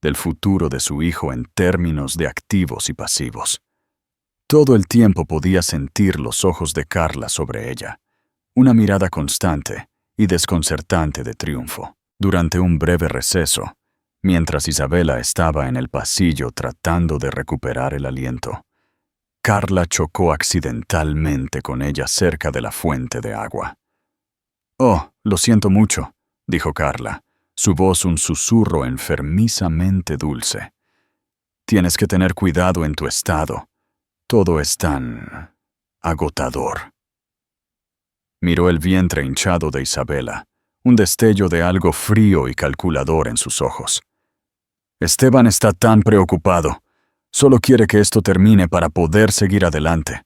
del futuro de su hijo en términos de activos y pasivos. Todo el tiempo podía sentir los ojos de Carla sobre ella, una mirada constante y desconcertante de triunfo. Durante un breve receso, mientras Isabela estaba en el pasillo tratando de recuperar el aliento, Carla chocó accidentalmente con ella cerca de la fuente de agua. «Oh, lo siento mucho», dijo Carla, su voz un susurro enfermizamente dulce. «Tienes que tener cuidado en tu estado. Todo es tan agotador». Miró el vientre hinchado de Isabela, un destello de algo frío y calculador en sus ojos. «Esteban está tan preocupado. Solo quiere que esto termine para poder seguir adelante.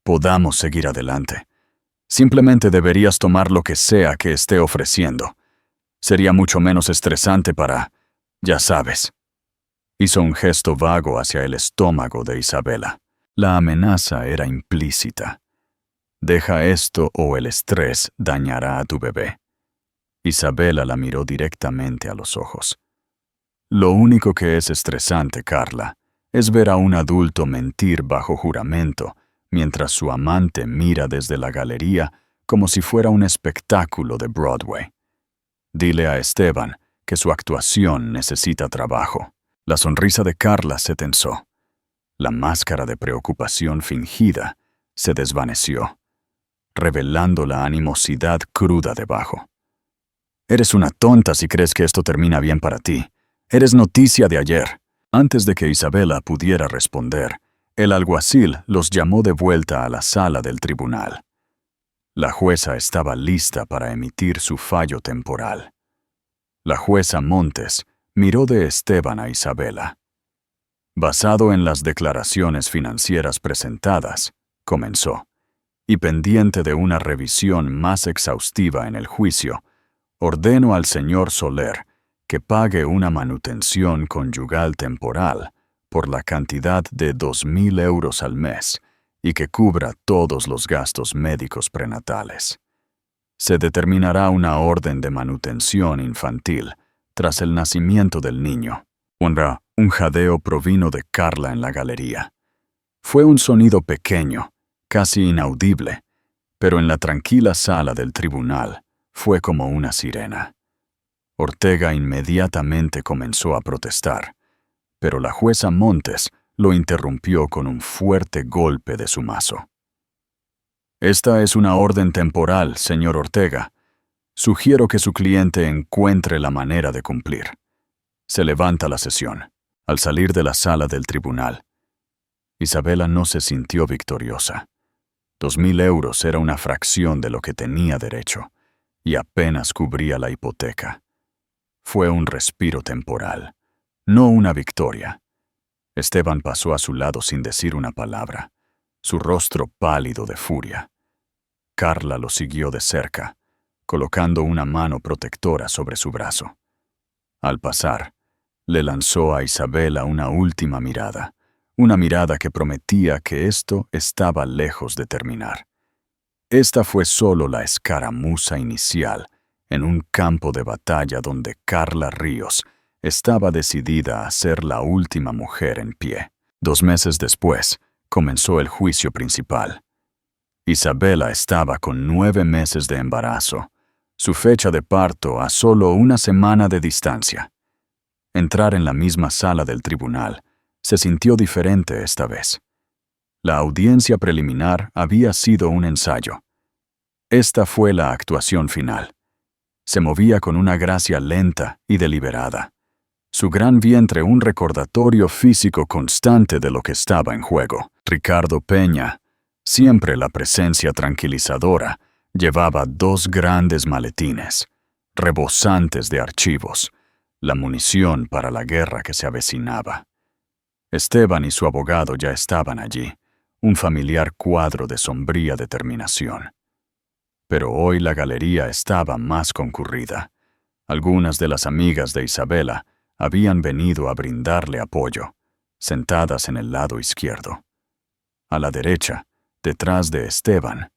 Podamos seguir adelante. Simplemente deberías tomar lo que sea que esté ofreciendo. Sería mucho menos estresante para, ya sabes». Hizo un gesto vago hacia el estómago de Isabela. La amenaza era implícita. «Deja esto o el estrés dañará a tu bebé». Isabela la miró directamente a los ojos. «Lo único que es estresante, Carla, es ver a un adulto mentir bajo juramento mientras su amante mira desde la galería como si fuera un espectáculo de Broadway. Dile a Esteban que su actuación necesita trabajo». La sonrisa de Carla se tensó. La máscara de preocupación fingida se desvaneció, revelando la animosidad cruda debajo. «Eres una tonta si crees que esto termina bien para ti. Eres noticia de ayer». Antes de que Isabela pudiera responder, el alguacil los llamó de vuelta a la sala del tribunal. La jueza estaba lista para emitir su fallo temporal. La jueza Montes miró de Esteban a Isabela. «Basado en las declaraciones financieras presentadas», comenzó, «y pendiente de una revisión más exhaustiva en el juicio, ordeno al señor Soler que pague una manutención conyugal temporal por la cantidad de 2.000 euros al mes y que cubra todos los gastos médicos prenatales. Se determinará una orden de manutención infantil tras el nacimiento del niño». Un jadeo provino de Carla en la galería. Fue un sonido pequeño, casi inaudible, pero en la tranquila sala del tribunal fue como una sirena. Ortega inmediatamente comenzó a protestar, pero la jueza Montes lo interrumpió con un fuerte golpe de su mazo. «Esta es una orden temporal, señor Ortega. Sugiero que su cliente encuentre la manera de cumplir». Se levanta la sesión. Al salir de la sala del tribunal, Isabela no se sintió victoriosa. 2.000 euros era una fracción de lo que tenía derecho, y apenas cubría la hipoteca. Fue un respiro temporal, no una victoria. Esteban pasó a su lado sin decir una palabra, su rostro pálido de furia. Carla lo siguió de cerca, colocando una mano protectora sobre su brazo. Al pasar, le lanzó a Isabela una última mirada, una mirada que prometía que esto estaba lejos de terminar. Esta fue solo la escaramuza inicial en un campo de batalla donde Carla Ríos estaba decidida a ser la última mujer en pie. 2 meses después, comenzó el juicio principal. Isabela estaba con 9 meses de embarazo, su fecha de parto a solo 1 semana de distancia. Entrar en la misma sala del tribunal se sintió diferente esta vez. La audiencia preliminar había sido un ensayo. Esta fue la actuación final. Se movía con una gracia lenta y deliberada. Su gran vientre un recordatorio físico constante de lo que estaba en juego. Ricardo Peña, siempre la presencia tranquilizadora, llevaba 2 grandes maletines, rebosantes de archivos, la munición para la guerra que se avecinaba. Esteban y su abogado ya estaban allí, un familiar cuadro de sombría determinación. pero hoy la galería estaba más concurrida. Algunas de las amigas de Isabela habían venido a brindarle apoyo, sentadas en el lado izquierdo. A la derecha, detrás de Esteban,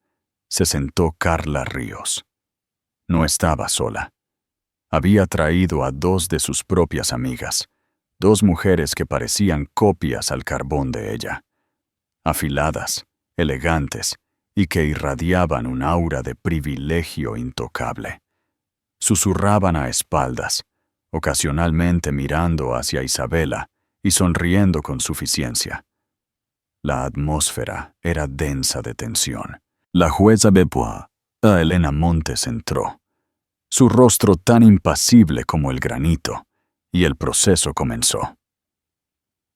se sentó Carla Ríos. No estaba sola. Había traído a dos de sus propias amigas, dos mujeres que parecían copias al carbón de ella, afiladas, elegantes y que irradiaban un aura de privilegio intocable. Susurraban a espaldas, ocasionalmente mirando hacia Isabela y sonriendo con suficiencia. La atmósfera era densa de tensión. La jueza Bebois, a Elena Montes, entró, su rostro tan impasible como el granito, y el proceso comenzó.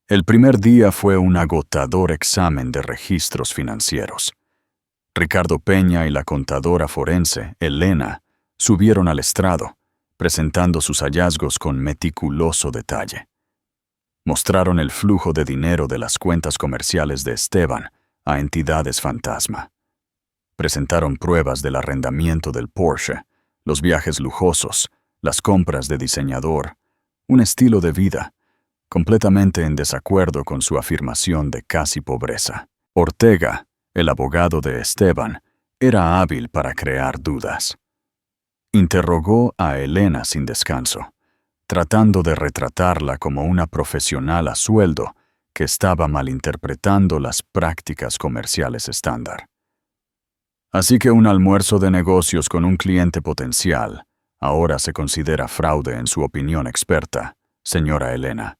El primer día fue un agotador examen de registros financieros. Ricardo Peña y la contadora forense, Elena, subieron al estrado, presentando sus hallazgos con meticuloso detalle. Mostraron el flujo de dinero de las cuentas comerciales de Esteban a entidades fantasma. Presentaron pruebas del arrendamiento del Porsche, los viajes lujosos, las compras de diseñador, un estilo de vida completamente en desacuerdo con su afirmación de casi pobreza. Ortega, el abogado de Esteban, era hábil para crear dudas. Interrogó a Elena sin descanso, tratando de retratarla como una profesional a sueldo que estaba malinterpretando las prácticas comerciales estándar. Así que un almuerzo de negocios con un cliente potencial ahora se considera fraude en su opinión experta, señora Elena,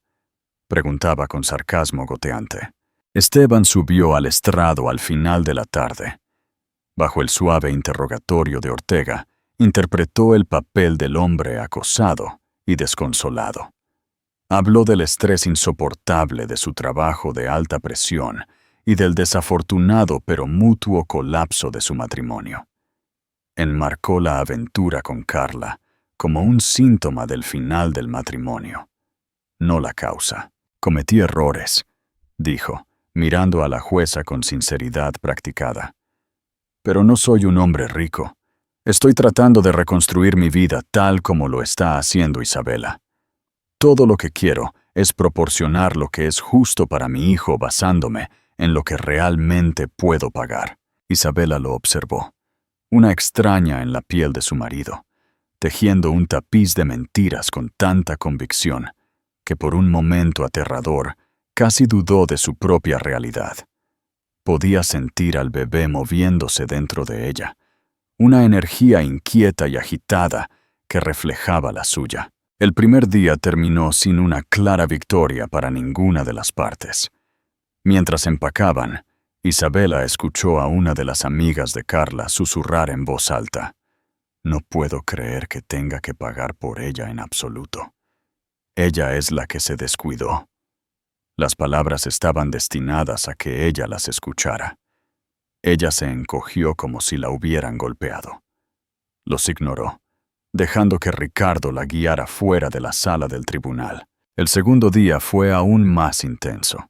preguntaba con sarcasmo goteante. Esteban subió al estrado al final de la tarde. Bajo el suave interrogatorio de Ortega, interpretó el papel del hombre acosado y desconsolado. Habló del estrés insoportable de su trabajo de alta presión y del desafortunado pero mutuo colapso de su matrimonio. Enmarcó la aventura con Carla como un síntoma del final del matrimonio, no la causa. Cometí errores, dijo, mirando a la jueza con sinceridad practicada. Pero no soy un hombre rico. Estoy tratando de reconstruir mi vida tal como lo está haciendo Isabela. Todo lo que quiero es proporcionar lo que es justo para mi hijo basándome en lo que realmente puedo pagar. Isabela lo observó, una extraña en la piel de su marido, tejiendo un tapiz de mentiras con tanta convicción que por un momento aterrador casi dudó de su propia realidad. Podía sentir al bebé moviéndose dentro de ella, una energía inquieta y agitada que reflejaba la suya. El primer día terminó sin una clara victoria para ninguna de las partes. Mientras empacaban, Isabela escuchó a una de las amigas de Carla susurrar en voz alta: «No puedo creer que tenga que pagar por ella en absoluto. Ella es la que se descuidó». Las palabras estaban destinadas a que ella las escuchara. Ella se encogió como si la hubieran golpeado. Los ignoró, dejando que Ricardo la guiara fuera de la sala del tribunal. El segundo día fue aún más intenso.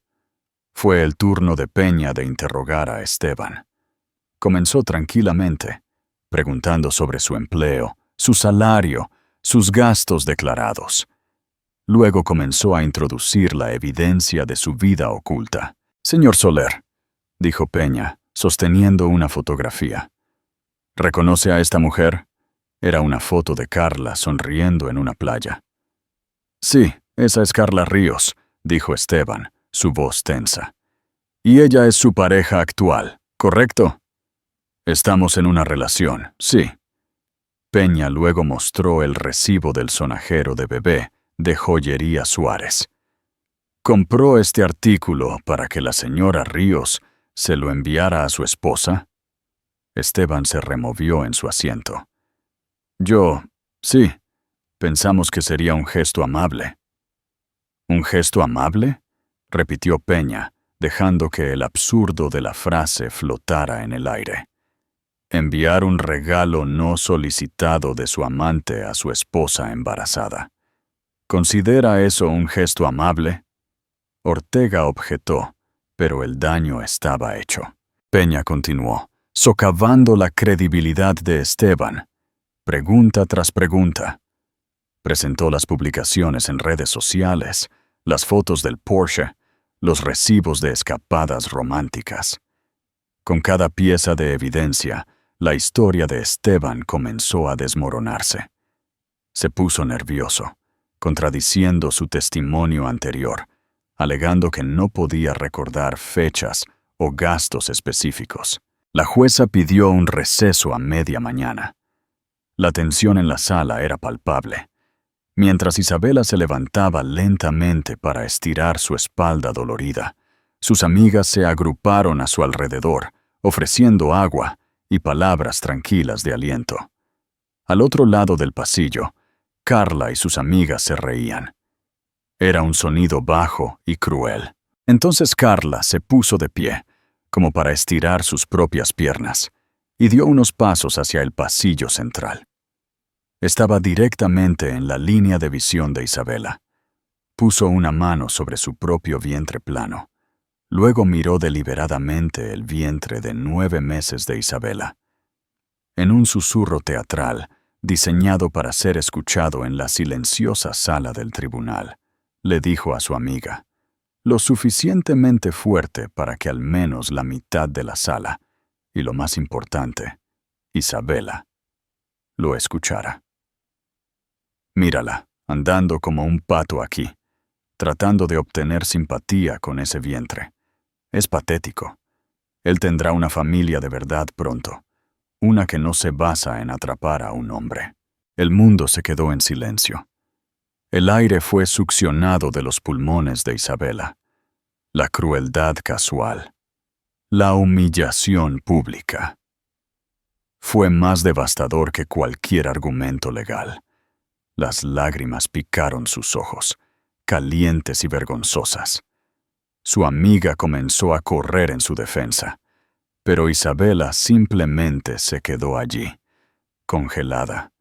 Fue el turno de Peña de interrogar a Esteban. Comenzó tranquilamente, preguntando sobre su empleo, su salario, sus gastos declarados. Luego comenzó a introducir la evidencia de su vida oculta. «Señor Soler», dijo Peña, sosteniendo una fotografía. «¿Reconoce a esta mujer?» Era una foto de Carla sonriendo en una playa. «Sí, esa es Carla Ríos», dijo Esteban, su voz tensa. «Y ella es su pareja actual, ¿correcto?» «Estamos en una relación, sí». Peña luego mostró el recibo del sonajero de bebé de Joyería Suárez. «¿Compró este artículo para que la señora Ríos se lo enviara a su esposa?» Esteban se removió en su asiento. Sí, pensamos que sería un gesto amable». «¿Un gesto amable?», repitió Peña, dejando que el absurdo de la frase flotara en el aire. Enviar un regalo no solicitado de su amante a su esposa embarazada. ¿Considera eso un gesto amable? Ortega objetó, pero el daño estaba hecho. Peña continuó: socavando la credibilidad de Esteban, pregunta tras pregunta. Presentó las publicaciones en redes sociales, las fotos del Porsche, los recibos de escapadas románticas. Con cada pieza de evidencia, la historia de Esteban comenzó a desmoronarse. Se puso nervioso, contradiciendo su testimonio anterior, alegando que no podía recordar fechas o gastos específicos. La jueza pidió un receso a media mañana. La tensión en la sala era palpable. Mientras Isabela se levantaba lentamente para estirar su espalda dolorida, sus amigas se agruparon a su alrededor, ofreciendo agua y palabras tranquilas de aliento. Al otro lado del pasillo, Carla y sus amigas se reían. Era un sonido bajo y cruel. Entonces Carla se puso de pie, como para estirar sus propias piernas, y dio unos pasos hacia el pasillo central. Estaba directamente en la línea de visión de Isabela. Puso una mano sobre su propio vientre plano. Luego miró deliberadamente el vientre de 9 meses de Isabela. En un susurro teatral, diseñado para ser escuchado en la silenciosa sala del tribunal, le dijo a su amiga, lo suficientemente fuerte para que al menos la mitad de la sala, y lo más importante, Isabela, lo escuchara. Mírala, andando como un pato aquí, tratando de obtener simpatía con ese vientre. Es patético. Él tendrá una familia de verdad pronto, una que no se basa en atrapar a un hombre. El mundo se quedó en silencio. El aire fue succionado de los pulmones de Isabela. La crueldad casual. La humillación pública. Fue más devastador que cualquier argumento legal. Las lágrimas picaron sus ojos, calientes y vergonzosas. Su amiga comenzó a correr en su defensa, pero Isabela simplemente se quedó allí, congelada,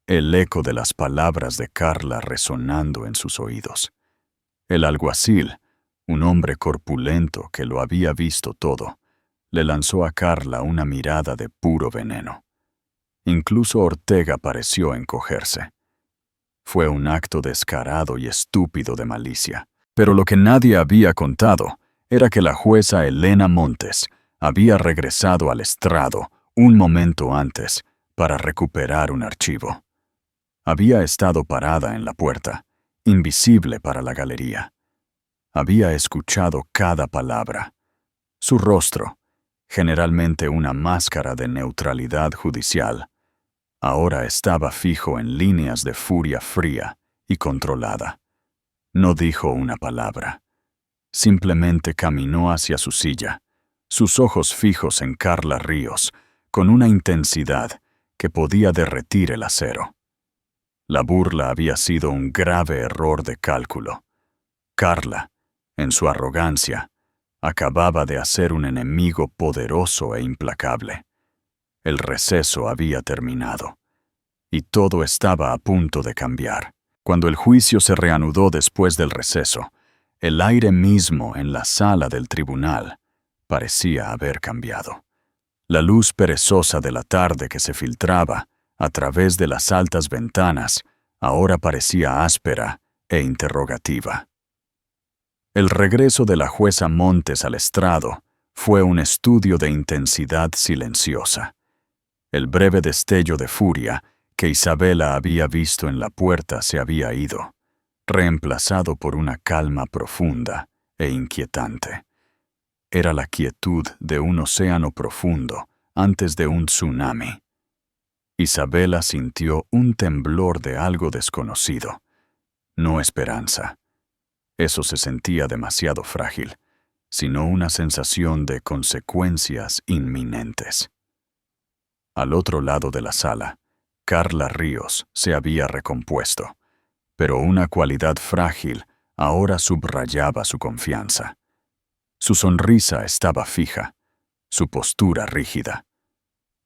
el eco de las palabras de Carla resonando en sus oídos. El alguacil, un hombre corpulento que lo había visto todo, le lanzó a Carla una mirada de puro veneno. Incluso Ortega pareció encogerse. Fue un acto descarado y estúpido de malicia. Pero lo que nadie había contado era que la jueza Elena Montes había regresado al estrado un momento antes para recuperar un archivo. Había estado parada en la puerta, invisible para la galería. Había escuchado cada palabra. Su rostro, generalmente una máscara de neutralidad judicial, ahora estaba fijo en líneas de furia fría y controlada. No dijo una palabra. Simplemente caminó hacia su silla, sus ojos fijos en Carla Ríos, con una intensidad que podía derretir el acero. La burla había sido un grave error de cálculo. Carla, en su arrogancia, acababa de hacer un enemigo poderoso e implacable. El receso había terminado, y todo estaba a punto de cambiar. Cuando el juicio se reanudó después del receso, el aire mismo en la sala del tribunal parecía haber cambiado. La luz perezosa de la tarde que se filtraba a través de las altas ventanas ahora parecía áspera e interrogativa. El regreso de la jueza Montes al estrado fue un estudio de intensidad silenciosa. El breve destello de furia que Isabela había visto en la puerta se había ido, reemplazado por una calma profunda e inquietante. Era la quietud de un océano profundo antes de un tsunami. Isabela sintió un temblor de algo desconocido, no esperanza. Eso se sentía demasiado frágil, sino una sensación de consecuencias inminentes. Al otro lado de la sala, Carla Ríos se había recompuesto, pero una cualidad frágil ahora subrayaba su confianza. Su sonrisa estaba fija, su postura rígida.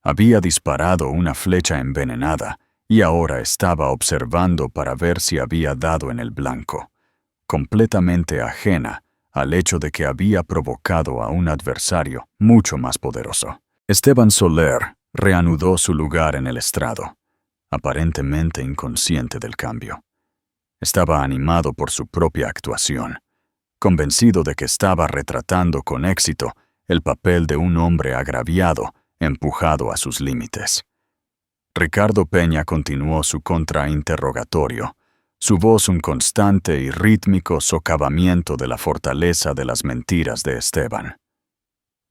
Había disparado una flecha envenenada y ahora estaba observando para ver si había dado en el blanco, completamente ajena al hecho de que había provocado a un adversario mucho más poderoso. Esteban Soler reanudó su lugar en el estrado, aparentemente inconsciente del cambio. Estaba animado por su propia actuación, convencido de que estaba retratando con éxito el papel de un hombre agraviado, empujado a sus límites. Ricardo Peña continuó su contrainterrogatorio, su voz un constante y rítmico socavamiento de la fortaleza de las mentiras de Esteban.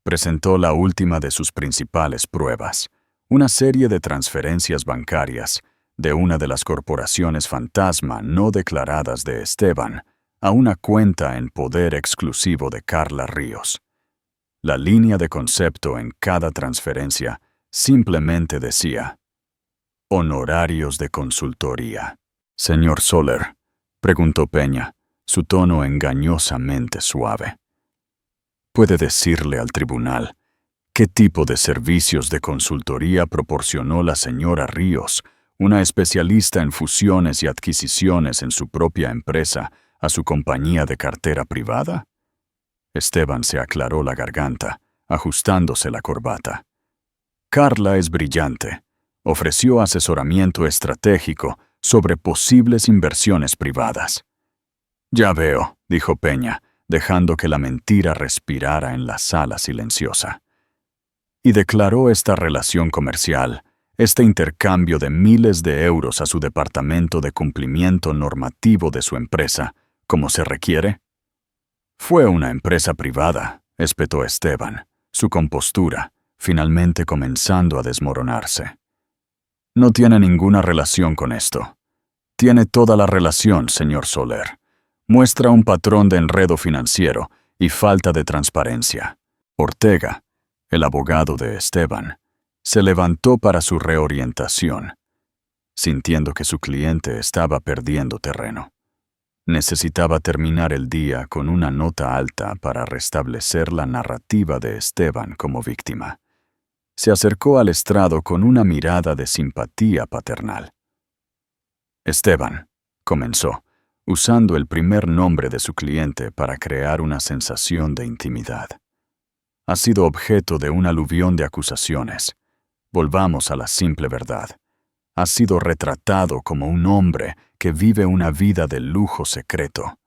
Presentó la última de sus principales pruebas, una serie de transferencias bancarias de una de las corporaciones fantasma no declaradas de Esteban a una cuenta en poder exclusivo de Carla Ríos. La línea de concepto en cada transferencia simplemente decía: honorarios de consultoría. Señor Soler, preguntó Peña, su tono engañosamente suave. ¿Puede decirle al tribunal qué tipo de servicios de consultoría proporcionó la señora Ríos, una especialista en fusiones y adquisiciones en su propia empresa, a su compañía de cartera privada? Esteban se aclaró la garganta, ajustándose la corbata. Carla es brillante. Ofreció asesoramiento estratégico sobre posibles inversiones privadas. Ya veo, dijo Peña, dejando que la mentira respirara en la sala silenciosa. Y declaró esta relación comercial, este intercambio de miles de euros a su departamento de cumplimiento normativo de su empresa, como se requiere. Fue una empresa privada, espetó Esteban, su compostura finalmente comenzando a desmoronarse. No tiene ninguna relación con esto. Tiene toda la relación, señor Soler. Muestra un patrón de enredo financiero y falta de transparencia. Ortega, el abogado de Esteban, se levantó para su reorientación, sintiendo que su cliente estaba perdiendo terreno. Necesitaba terminar el día con una nota alta para restablecer la narrativa de Esteban como víctima. Se acercó al estrado con una mirada de simpatía paternal. Esteban, comenzó, usando el primer nombre de su cliente para crear una sensación de intimidad. Ha sido objeto de un aluvión de acusaciones. Volvamos a la simple verdad. Ha sido retratado como un hombre que vive una vida de lujo secreto.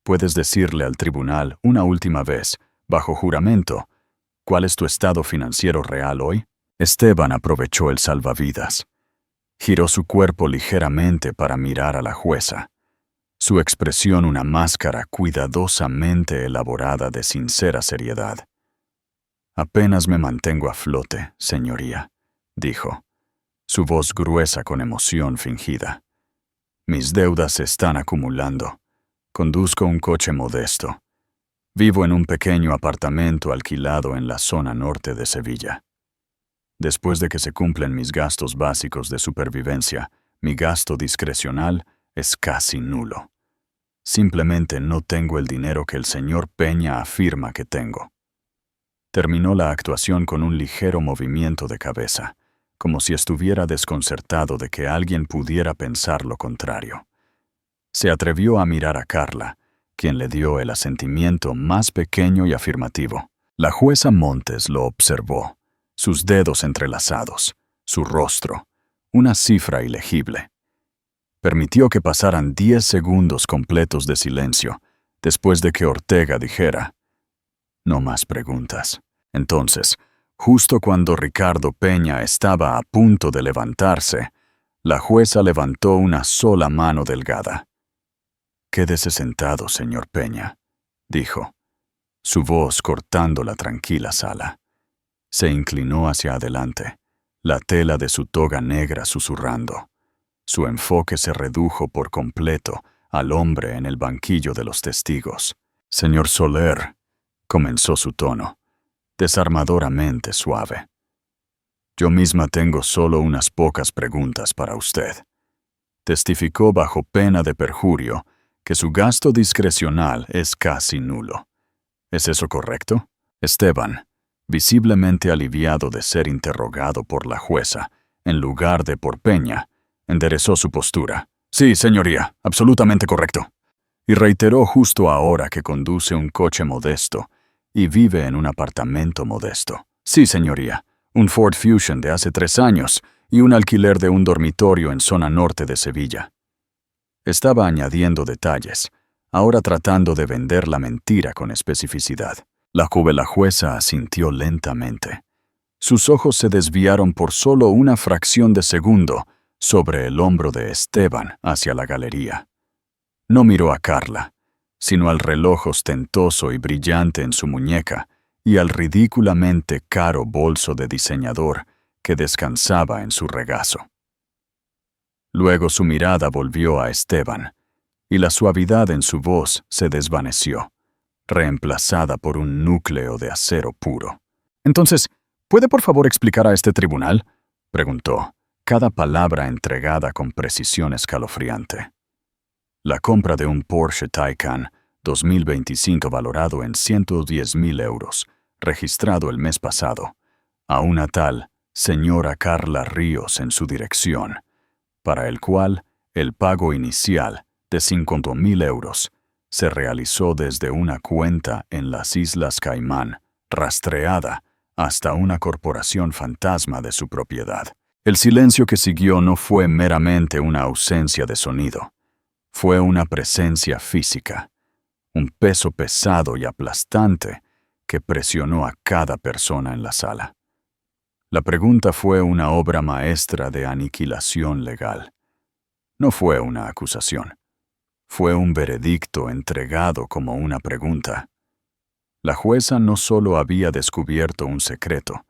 Puedes decirle al tribunal una última vez, bajo juramento, ¿cuál es tu estado financiero real hoy? Esteban aprovechó el salvavidas. Giró su cuerpo ligeramente para mirar a la jueza. Su expresión una máscara cuidadosamente elaborada de sincera seriedad. Apenas me mantengo a flote, señoría, dijo, su voz gruesa con emoción fingida. Mis deudas se están acumulando. Conduzco un coche modesto. Vivo en un pequeño apartamento alquilado en la zona norte de Sevilla. Después de que se cumplen mis gastos básicos de supervivencia, mi gasto discrecional es casi nulo. Simplemente no tengo el dinero que el señor Peña afirma que tengo. Terminó la actuación con un ligero movimiento de cabeza, como si estuviera desconcertado de que alguien pudiera pensar lo contrario. Se atrevió a mirar a Carla, quien le dio el asentimiento más pequeño y afirmativo. La jueza Montes lo observó, sus dedos entrelazados, su rostro, una cifra ilegible. Permitió que pasaran 10 segundos completos de silencio, después de que Ortega dijera: no más preguntas. Entonces, justo cuando Ricardo Peña estaba a punto de levantarse, la jueza levantó una sola mano delgada. «Quédese sentado, señor Peña», dijo, su voz cortando la tranquila sala. Se inclinó hacia adelante, la tela de su toga negra susurrando. Su enfoque se redujo por completo al hombre en el banquillo de los testigos. «Señor Soler», comenzó su tono, desarmadoramente suave. «Yo misma tengo solo unas pocas preguntas para usted». Testificó bajo pena de perjurio que su gasto discrecional es casi nulo. ¿Es eso correcto? Esteban, visiblemente aliviado de ser interrogado por la jueza, en lugar de por Peña, enderezó su postura. «Sí, señoría, absolutamente correcto». Y reiteró justo ahora que conduce un coche modesto y vive en un apartamento modesto. «Sí, señoría, un Ford Fusion de hace 3 años y un alquiler de un dormitorio en zona norte de Sevilla. Estaba añadiendo detalles, ahora tratando de vender la mentira con especificidad. La jueza asintió lentamente. Sus ojos se desviaron por solo una fracción de segundo sobre el hombro de Esteban hacia la galería. No miró a Carla, sino al reloj ostentoso y brillante en su muñeca y al ridículamente caro bolso de diseñador que descansaba en su regazo. Luego su mirada volvió a Esteban, y la suavidad en su voz se desvaneció, reemplazada por un núcleo de acero puro. Entonces, ¿puede por favor explicar a este tribunal?, preguntó, cada palabra entregada con precisión escalofriante. La compra de un Porsche Taycan 2025 valorado en 110.000 euros, registrado el mes pasado, a una tal señora Carla Ríos en su dirección, para el cual el pago inicial de 50.000 euros se realizó desde una cuenta en las Islas Caimán, rastreada hasta una corporación fantasma de su propiedad. El silencio que siguió no fue meramente una ausencia de sonido, fue una presencia física, un peso pesado y aplastante que presionó a cada persona en la sala. La pregunta fue una obra maestra de aniquilación legal. No fue una acusación. Fue un veredicto entregado como una pregunta. La jueza no solo había descubierto un secreto,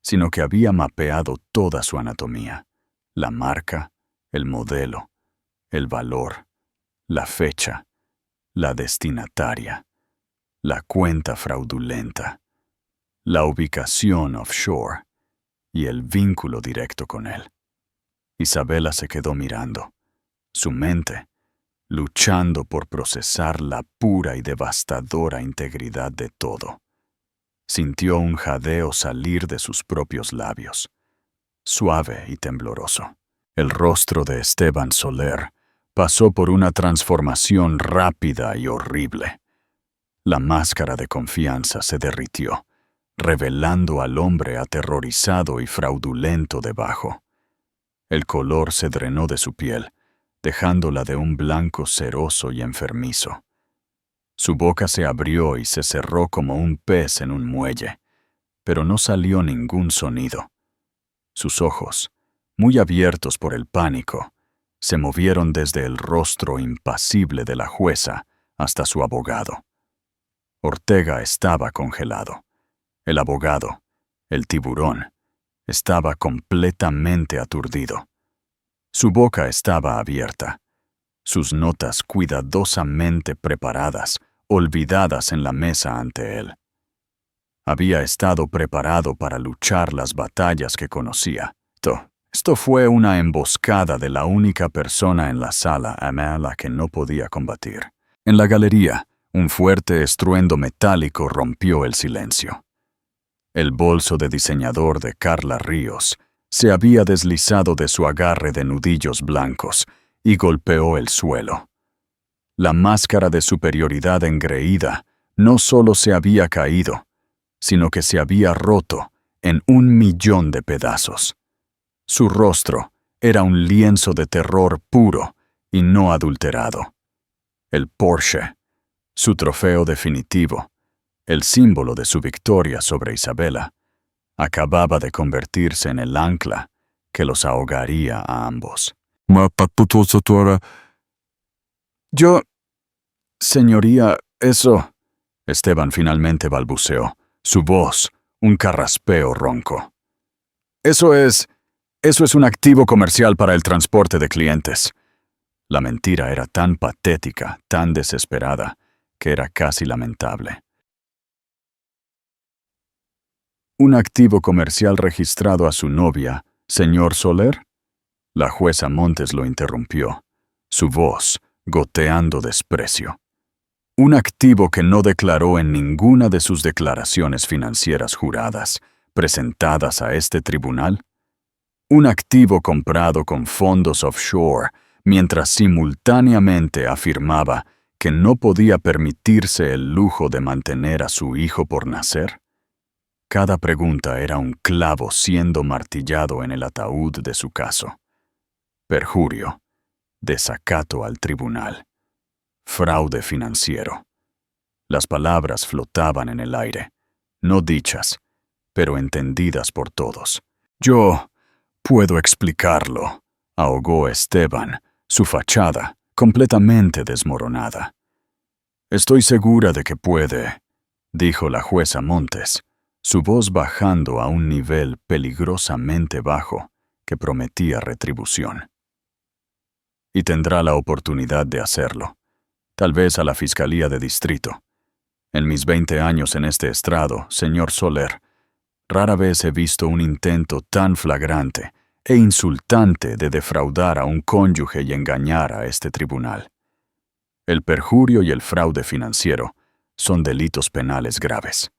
sino que había mapeado toda su anatomía, la marca, el modelo, el valor, la fecha, la destinataria, la cuenta fraudulenta, la ubicación offshore y el vínculo directo con él. Isabela se quedó mirando, su mente luchando por procesar la pura y devastadora integridad de todo. Sintió un jadeo salir de sus propios labios, suave y tembloroso. El rostro de Esteban Soler pasó por una transformación rápida y horrible. La máscara de confianza se derritió, revelando al hombre aterrorizado y fraudulento debajo. El color se drenó de su piel, dejándola de un blanco ceroso y enfermizo. Su boca se abrió y se cerró como un pez en un muelle, pero no salió ningún sonido. Sus ojos, muy abiertos por el pánico, se movieron desde el rostro impasible de la jueza hasta su abogado. Ortega estaba congelado. El abogado, el tiburón, estaba completamente aturdido. Su boca estaba abierta, sus notas cuidadosamente preparadas, olvidadas en la mesa ante él. Había estado preparado para luchar las batallas que conocía. Esto fue una emboscada de la única persona en la sala a la que no podía combatir. En la galería, un fuerte estruendo metálico rompió el silencio. El bolso de diseñador de Carla Ríos se había deslizado de su agarre de nudillos blancos y golpeó el suelo. La máscara de superioridad engreída no solo se había caído, sino que se había roto en 1.000.000 de pedazos. Su rostro era un lienzo de terror puro y no adulterado. El Porsche, su trofeo definitivo, el símbolo de su victoria sobre Isabela, acababa de convertirse en el ancla que los ahogaría a ambos. Yo... Señoría, eso... Esteban finalmente balbuceó, su voz un carraspeo ronco. Eso es un activo comercial para el transporte de clientes. La mentira era tan patética, tan desesperada, que era casi lamentable. ¿Un activo comercial registrado a su novia, señor Soler? La jueza Montes lo interrumpió, su voz goteando desprecio. Un activo que no declaró en ninguna de sus declaraciones financieras juradas, presentadas a este tribunal. Un activo comprado con fondos offshore, mientras simultáneamente afirmaba que no podía permitirse el lujo de mantener a su hijo por nacer. Cada pregunta era un clavo siendo martillado en el ataúd de su caso. Perjurio, desacato al tribunal, fraude financiero. Las palabras flotaban en el aire, no dichas, pero entendidas por todos. Yo puedo explicarlo, ahogó Esteban, su fachada completamente desmoronada. Estoy segura de que puede, dijo la jueza Montes, su voz bajando a un nivel peligrosamente bajo que prometía retribución. Y tendrá la oportunidad de hacerlo, tal vez a la Fiscalía de Distrito. En mis 20 años en este estrado, señor Soler, rara vez he visto un intento tan flagrante e insultante de defraudar a un cónyuge y engañar a este tribunal. El perjurio y el fraude financiero son delitos penales graves.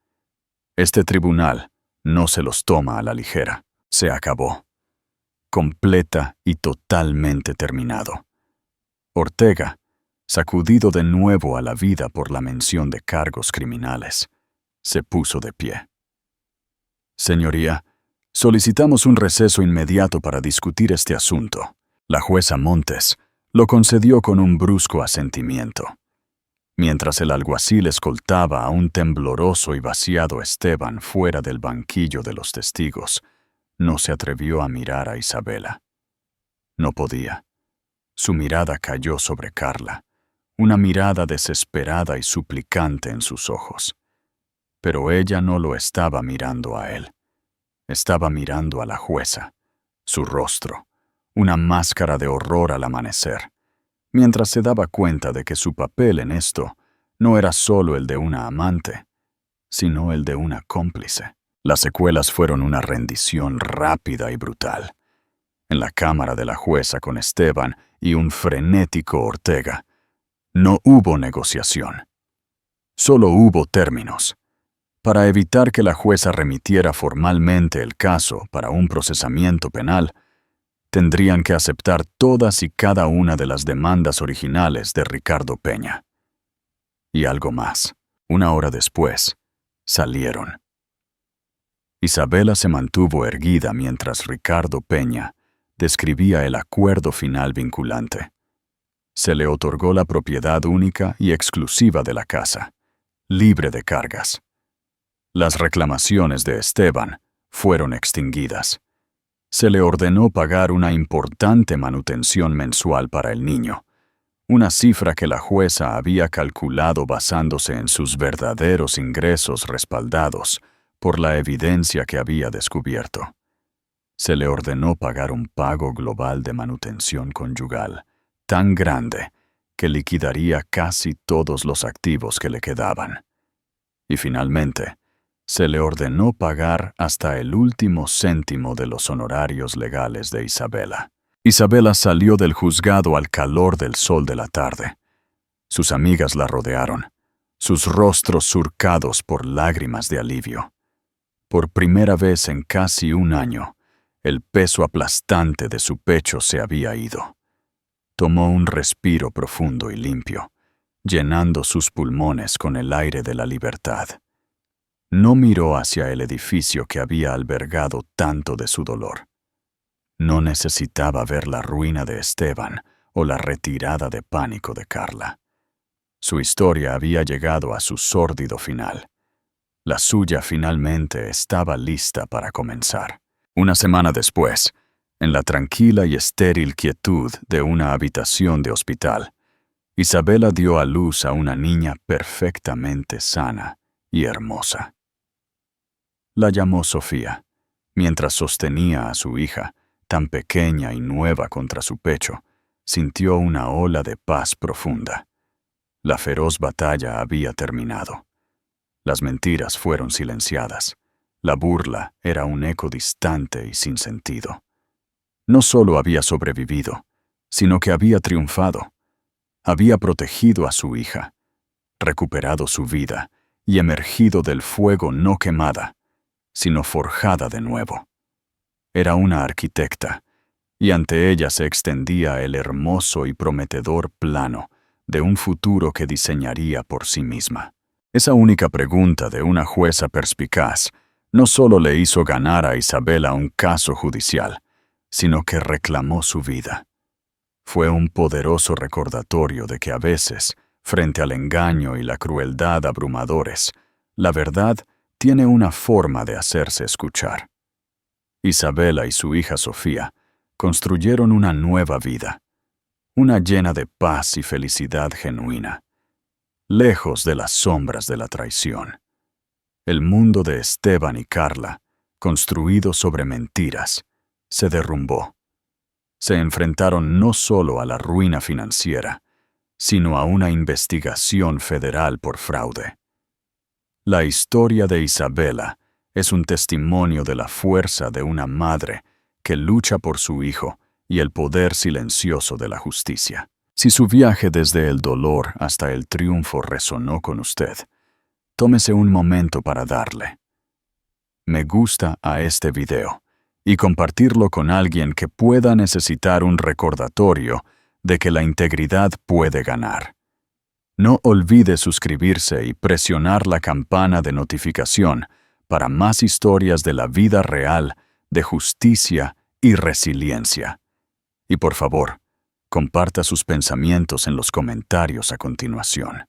Este tribunal no se los toma a la ligera. Se acabó. Completa y totalmente terminado. Ortega, sacudido de nuevo a la vida por la mención de cargos criminales, se puso de pie. Señoría, solicitamos un receso inmediato para discutir este asunto. La jueza Montes lo concedió con un brusco asentimiento. Mientras el alguacil escoltaba a un tembloroso y vaciado Esteban fuera del banquillo de los testigos, no se atrevió a mirar a Isabela. No podía. Su mirada cayó sobre Carla, una mirada desesperada y suplicante en sus ojos. Pero ella no lo estaba mirando a él. Estaba mirando a la jueza, su rostro, una máscara de horror al amanecer, mientras se daba cuenta de que su papel en esto no era solo el de una amante, sino el de una cómplice. Las secuelas fueron una rendición rápida y brutal. En la cámara de la jueza con Esteban y un frenético Ortega, no hubo negociación. Solo hubo términos. Para evitar que la jueza remitiera formalmente el caso para un procesamiento penal, tendrían que aceptar todas y cada una de las demandas originales de Ricardo Peña. Y algo más. Una hora después, salieron. Isabela se mantuvo erguida mientras Ricardo Peña describía el acuerdo final vinculante. Se le otorgó la propiedad única y exclusiva de la casa, libre de cargas. Las reclamaciones de Esteban fueron extinguidas. Se le ordenó pagar una importante manutención mensual para el niño, una cifra que la jueza había calculado basándose en sus verdaderos ingresos respaldados por la evidencia que había descubierto. Se le ordenó pagar un pago global de manutención conyugal, tan grande que liquidaría casi todos los activos que le quedaban. Y finalmente, se le ordenó pagar hasta el último céntimo de los honorarios legales de Isabela. Isabela salió del juzgado al calor del sol de la tarde. Sus amigas la rodearon, sus rostros surcados por lágrimas de alivio. Por primera vez en casi un año, el peso aplastante de su pecho se había ido. Tomó un respiro profundo y limpio, llenando sus pulmones con el aire de la libertad. No miró hacia el edificio que había albergado tanto de su dolor. No necesitaba ver la ruina de Esteban o la retirada de pánico de Carla. Su historia había llegado a su sórdido final. La suya finalmente estaba lista para comenzar. Una semana después, en la tranquila y estéril quietud de una habitación de hospital, Isabela dio a luz a una niña perfectamente sana y hermosa. La llamó Sofía, mientras sostenía a su hija, tan pequeña y nueva contra su pecho, sintió una ola de paz profunda. La feroz batalla había terminado. Las mentiras fueron silenciadas. La burla era un eco distante y sin sentido. No solo había sobrevivido, sino que había triunfado. Había protegido a su hija, recuperado su vida y emergido del fuego no quemada, sino forjada de nuevo. Era una arquitecta, y ante ella se extendía el hermoso y prometedor plano de un futuro que diseñaría por sí misma. Esa única pregunta de una jueza perspicaz no solo le hizo ganar a Isabela un caso judicial, sino que reclamó su vida. Fue un poderoso recordatorio de que a veces, frente al engaño y la crueldad abrumadores, la verdad tiene una forma de hacerse escuchar. Isabela y su hija Sofía construyeron una nueva vida, una llena de paz y felicidad genuina, lejos de las sombras de la traición. El mundo de Esteban y Carla, construido sobre mentiras, se derrumbó. Se enfrentaron no solo a la ruina financiera, sino a una investigación federal por fraude. La historia de Isabela es un testimonio de la fuerza de una madre que lucha por su hijo y el poder silencioso de la justicia. Si su viaje desde el dolor hasta el triunfo resonó con usted, tómese un momento para darle me gusta a este video y compartirlo con alguien que pueda necesitar un recordatorio de que la integridad puede ganar. No olvide suscribirse y presionar la campana de notificación para más historias de la vida real, de justicia y resiliencia. Y por favor, comparta sus pensamientos en los comentarios a continuación.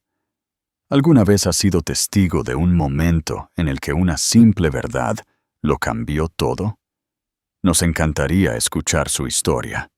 ¿Alguna vez ha sido testigo de un momento en el que una simple verdad lo cambió todo? Nos encantaría escuchar su historia.